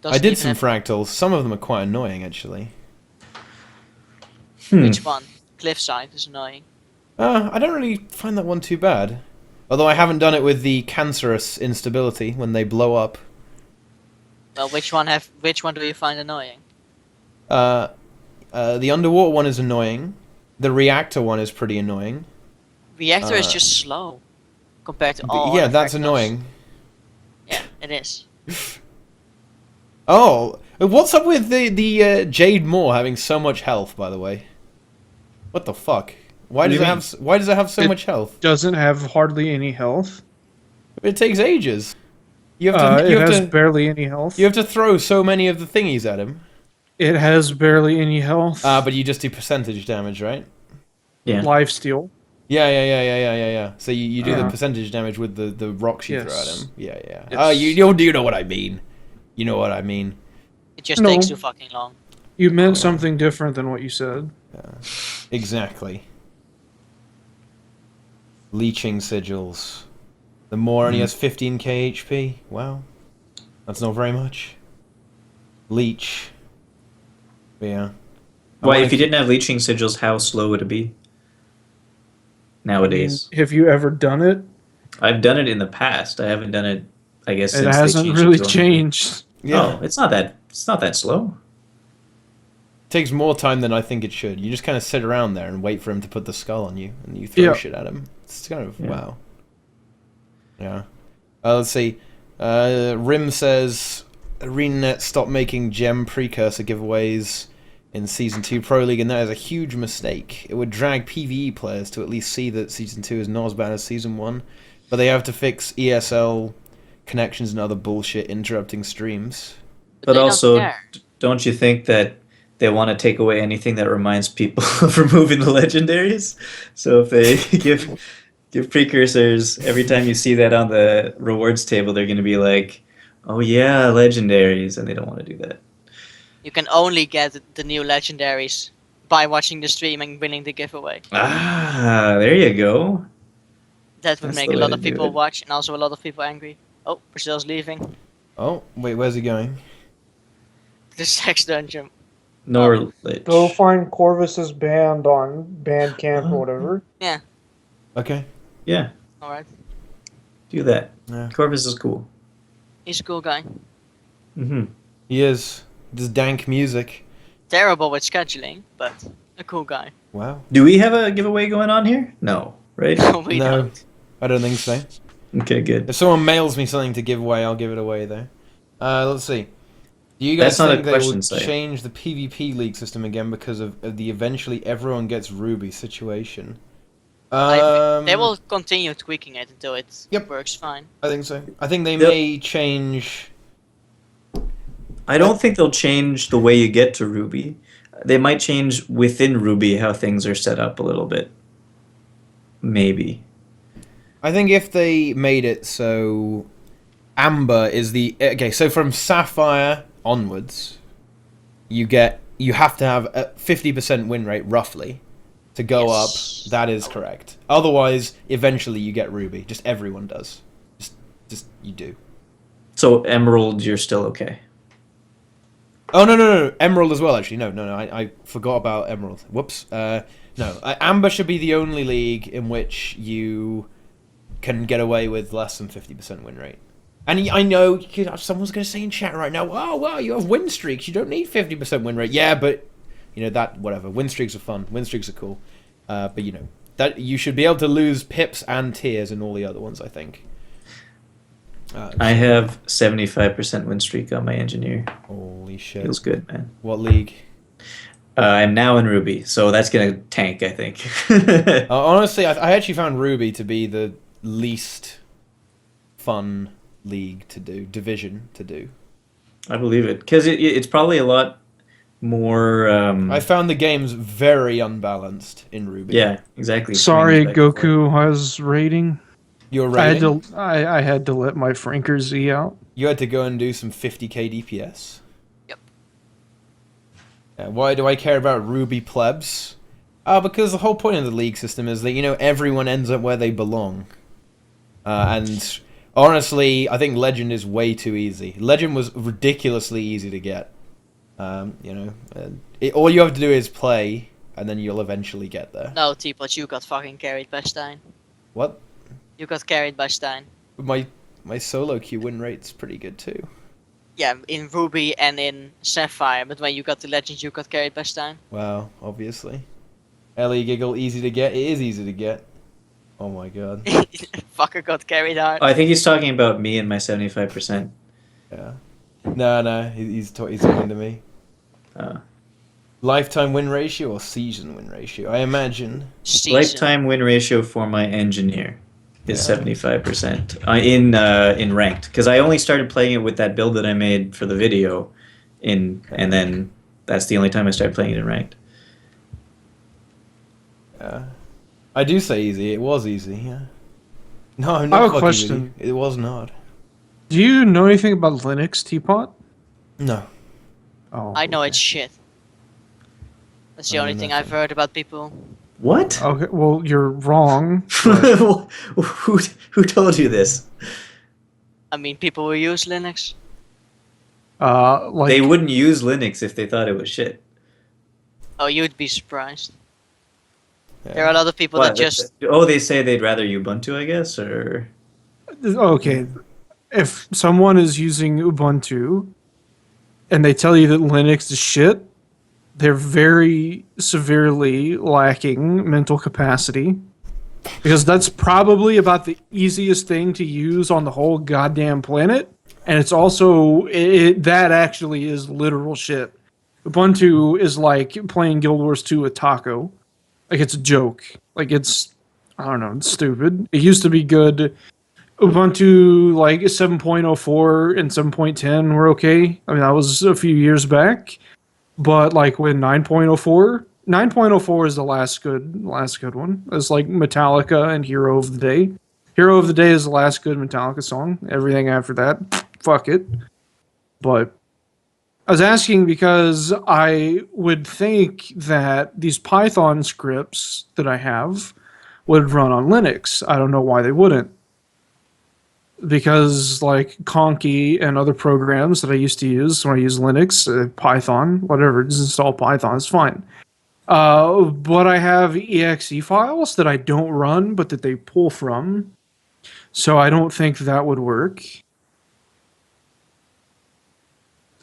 I did some fractals. Some of them are quite annoying, actually. Which one? Cliffside is annoying. I don't really find that one too bad. Although I haven't done it with the cancerous instability when they blow up. Well, which one do you find annoying? The underwater one is annoying. The reactor one is pretty annoying. Reactor is just slow compared to all. Yeah, other that's fractals. annoying. Yeah, it is. Oh, what's up with the Jade Moore having so much health? By the way, what the fuck? Why does it have so much health? Doesn't have hardly any health. It takes ages. You have to. It has barely any health. You have to throw so many of the thingies at him. It has barely any health. But you just do percentage damage, right? Yeah. Lifesteal. Yeah. So you do the percentage damage with the rocks you throw at him. Yeah. Yes. Oh, you know what I mean. You know what I mean. It just takes too fucking long. You meant something different than what you said. Exactly. Leeching sigils. The Moore only has 15k HP. Wow. That's not very much. Leech. But yeah. Why, if you didn't have leeching sigils, how slow would it be? Nowadays. Have you ever done it? I've done it in the past. I haven't done it, I guess, since It hasn't really changed. Yeah. Oh, it's not that slow. It takes more time than I think it should. You just kind of sit around there and wait for him to put the skull on you, and you throw shit at him. It's kind of wow. Yeah. Let's see. Rim says ArenaNet stopped making gem precursor giveaways in Season 2 Pro League, and that is a huge mistake. It would drag PvE players to at least see that Season 2 is not as bad as Season 1, but they have to fix ESL connections and other bullshit interrupting streams. But also, don't you think that they want to take away anything that reminds people of removing the legendaries? So if they give precursors, every time you see that on the rewards table, they're going to be like, oh yeah, legendaries, and they don't want to do that. You can only get the new legendaries by watching the stream and winning the giveaway. Ah, there you go. That would That's make the a way lot to of do people it. watch and also a lot of people angry. Oh, Brazil's leaving. Oh, wait, where's he going? The sex dungeon. Norlich. Go find Corvus's band on Bandcamp or whatever. Yeah, Okay. Yeah, alright. do that. Yeah. Corvus is cool. He's a cool guy. Mm-hmm. He is. This dank music. Terrible with scheduling, but a cool guy. Wow. Do we have a giveaway going on here? No, right? We No. don't. I don't think so. Okay, good. If someone mails me something to give away, I'll give it away, though. Let's see. Do you guys That's not a think they question, will Say. change the PvP league system again because of the eventually everyone gets Ruby situation? They will continue tweaking it until it works fine. I think so. I think they may change... I don't think they'll change the way you get to Ruby. They might change within Ruby how things are set up a little bit. Maybe. I think if they made it so Amber is the... Okay, so from Sapphire onwards, you have to have a 50% win rate, roughly, to go up. That is correct. Otherwise, eventually you get Ruby. Just everyone does. Just you do. So Emerald, you're still okay. Oh no, Emerald as well. Actually, no. I forgot about Emerald. Whoops. No, Amber should be the only league in which you can get away with less than 50% win rate. And I know someone's going to say in chat right now, "Oh, well, you have win streaks. You don't need 50% win rate." Yeah, but that whatever. Win streaks are fun. Win streaks are cool. But that you should be able to lose pips and tiers in all the other ones. I think. I have 75% win streak on my engineer. Holy shit! Feels good, man. What league? I'm now in Ruby, so that's gonna tank, I think. Honestly, I actually found Ruby to be the least fun league to do, division to do. I believe it, because it's probably a lot more. I found the games very unbalanced in Ruby. Yeah, exactly. Sorry, Swings back and forth. Goku has rating. Your rating? I had to let my Franker Z out. You had to go and do some 50k DPS? Yep. Why do I care about Ruby plebs? Because the whole point of the league system is that, everyone ends up where they belong. And honestly, I think Legend is way too easy. Legend was ridiculously easy to get. All you have to do is play, and then you'll eventually get there. No, Teapot, you got fucking carried by Stein. What? You got carried by Stein. My solo queue win rate's pretty good too. Yeah, in Ruby and in Sapphire, but when you got to Legends, you got carried by Stein. Wow, obviously. Ellie Giggle, easy to get. It is easy to get. Oh my god. Fucker got carried hard. Oh, I think he's talking about me and my 75%. Yeah. No, he's talking to me. Lifetime win ratio or season win ratio? I imagine. Season. Lifetime win ratio for my engineer is 75% in ranked, because I only started playing it with that build that I made for the video, and then that's the only time I started playing it in ranked. Yeah. I do say easy. It was easy. Yeah. No, I'm not I have a fucking question. with you. It was not. Do you know anything about Linux, Teapot? No. Oh, I know okay. it's shit. That's the I only know thing nothing. I've heard about people. What? Okay, well, you're wrong. Who told you this? I mean, people who use Linux. Like They wouldn't use Linux if they thought it was shit. Oh, you'd be surprised. Yeah. There are a lot of people that just... Oh, they say they'd rather Ubuntu, I guess, or... okay, if someone is using Ubuntu and they tell you that Linux is shit, they're very severely lacking mental capacity, because that's probably about the easiest thing to use on the whole goddamn planet, and it's also that actually is literal shit. Ubuntu is like playing Guild Wars 2 with Taco. Like, it's a joke. Like, it's, I don't know, it's stupid. It used to be good. Ubuntu, like, 7.04 and 7.10 were okay. I mean, that was a few years back. But, like, when 9.04 is the last good one. It's like Metallica and Hero of the Day. Hero of the Day is the last good Metallica song. Everything after that, fuck it. But I was asking because I would think that these Python scripts that I have would run on Linux. I don't know why they wouldn't. Because like Conky and other programs that I used to use when I use Linux, Python, whatever, just install Python, it's fine. But I have exe files that I don't run, but that they pull from. So I don't think that would work.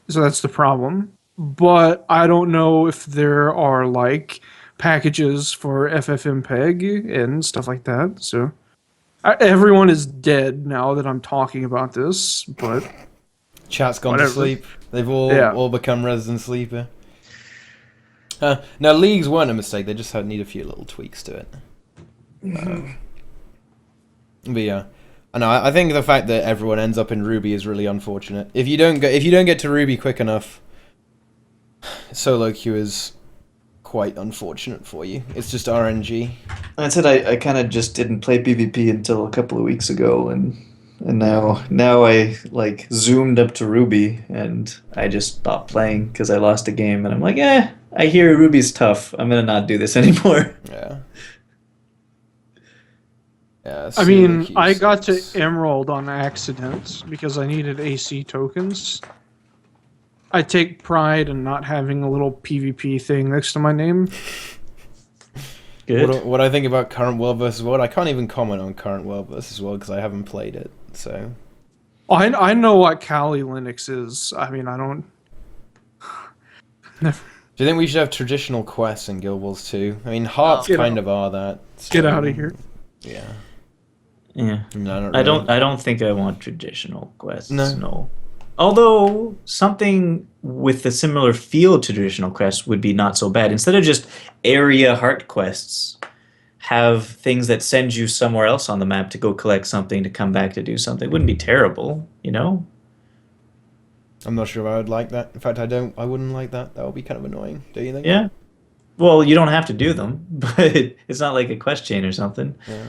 So that's the problem. But I don't know if there are like packages for FFmpeg and stuff like that. So everyone is dead now that I'm talking about this, but Chat's gone whatever. to sleep. They've all become resident sleeper. No, leagues weren't a mistake. They just need a few little tweaks to it. But yeah, I know. I think the fact that everyone ends up in Ruby is really unfortunate. If you don't get to Ruby quick enough, solo queue is quite unfortunate for you. It's just RNG. I said I kind of just didn't play PvP until a couple of weeks ago, and now I like zoomed up to Ruby, and I just stopped playing because I lost a game, and I'm like, I hear Ruby's tough. I'm gonna not do this anymore. Yeah. I mean, I got to Emerald on accident because I needed AC tokens. I take pride in not having a little PvP thing next to my name. Good. What I think about current world versus world, I can't even comment on current world versus world because I haven't played it. So I know what Kali Linux is. I mean, I don't. Never. do you think we should have traditional quests in Guild Wars 2? I mean, hearts Get kind out. of are that. So, Get out of here. Yeah. Yeah. No, I don't think I want traditional quests. No. No. Although something with a similar feel to traditional quests would be not so bad. Instead of just area heart quests, have things that send you somewhere else on the map to go collect something to come back to do something. It wouldn't be terrible, you know? I'm not sure I would like that. In fact, I wouldn't like that. That would be kind of annoying. Do you think? Yeah. Well, you don't have to do them, but it's not like a quest chain or something. Yeah.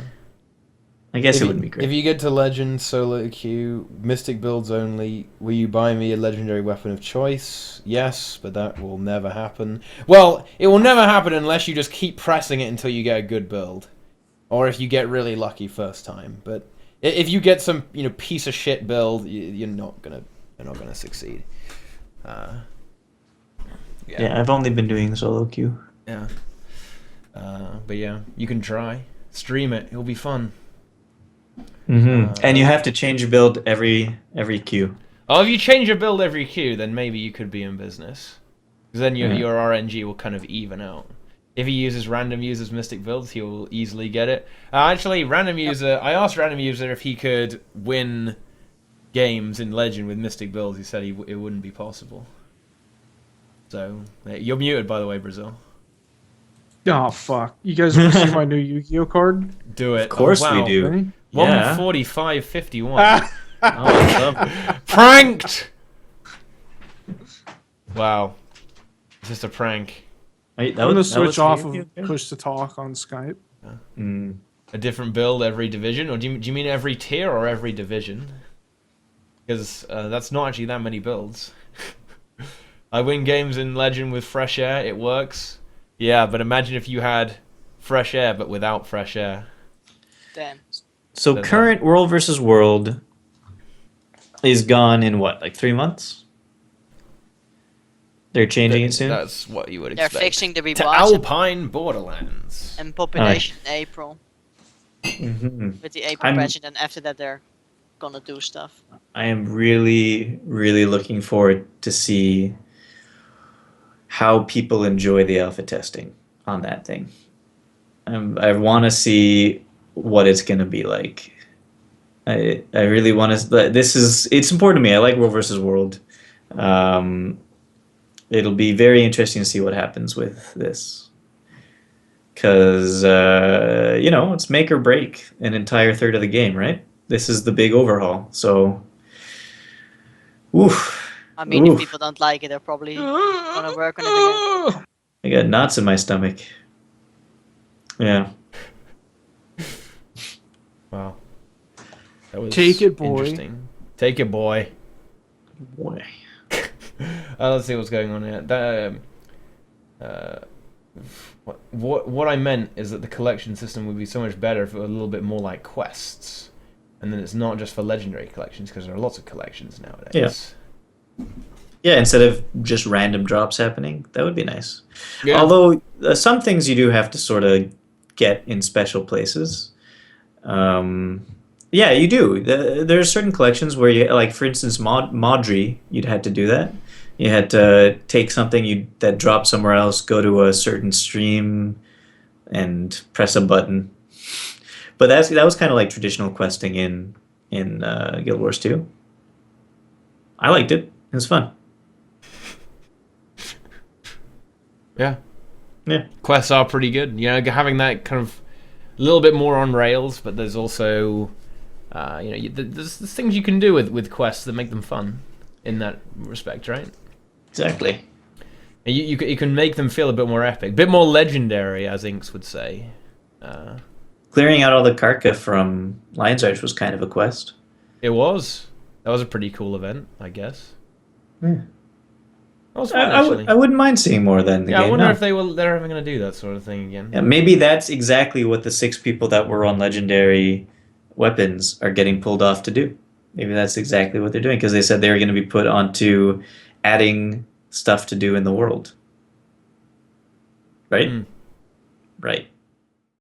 I guess If it you- wouldn't be great. If you get to Legend, solo queue, Mystic builds only, will you buy me a legendary weapon of choice? Yes, but that will never happen. Well, it will never happen unless you just keep pressing it until you get a good build. Or if you get really lucky first time. But if you get some, piece of shit build, you're not gonna succeed. Yeah, I've only been doing solo queue. Yeah. But yeah, you can try. Stream it. It'll be fun. And you have to change your build every queue. Oh, if you change your build every queue, then maybe you could be in business. Because then your RNG will kind of even out. If he uses random users Mystic builds, he will easily get it. Actually, random user, I asked random user if he could win games in Legend with Mystic builds. He said it wouldn't be possible. So, you're muted, by the way, Brazil. Oh fuck! You guys want to see my new Yu-Gi-Oh card? Do it. Of course wow. we do. Ready? Yeah. 145.51. Oh, I love it. Pranked! Wow. It's just a prank. Wait, I'm gonna that switch was off you? of push to talk on Skype. A different build every division? Or do you mean every tier or every division? Because that's not actually that many builds. I win games in Legend with Fresh Air, it works. Yeah, but imagine if you had Fresh Air but without Fresh Air. Damn. So Then current world versus world is gone in what, like 3 months? They're changing it soon? That's what you would They're expect. fixing the To rewards Alpine Borderlands. and population in April Mhm. with the April patch, and then after that they're gonna do stuff. I am really, really looking forward to see how people enjoy the alpha testing on that thing. I want to see what it's going to be like. I really want to. It's important to me. I like World versus World. It'll be very interesting to see what happens with this, because it's make or break an entire third of the game, right? This is the big overhaul. So, oof. I mean, Oof. if people don't like it, they're probably gonna work on it again. I got knots in my stomach. Yeah. Wow. That was Take it, boy. Interesting. Take it, boy. Boy. Let's see what's going on here. What I meant is that the collection system would be so much better if it were a little bit more like quests. And then it's not just for legendary collections, because there are lots of collections nowadays. Yeah. Yeah, instead of just random drops happening, that would be nice. Yeah. Although some things you do have to sort of get in special places. Yeah, you do. There are certain collections where you, like for instance, Modri, you'd had to do that. You had to take something that dropped somewhere else, go to a certain stream, and press a button. But that was kind of like traditional questing in Guild Wars 2. I liked it. It was fun. Yeah. Yeah. Quests are pretty good. Having that kind of a little bit more on rails, but there's also, there's things you can do with quests that make them fun in that respect, right? Exactly. And you can make them feel a bit more epic, a bit more legendary, as Inks would say. Clearing out all the Karka from Lion's Arch was kind of a quest. It was. That was a pretty cool event, I guess. Yeah. That was fun, actually. I wouldn't mind seeing more of that in the game. I wonder no. if they're ever going to do that sort of thing again. Yeah, maybe that's exactly what the 6 people that were on legendary weapons are getting pulled off to do. Maybe that's exactly what they're doing, because they said they were going to be put onto adding stuff to do in the world. Right? Mm. Right.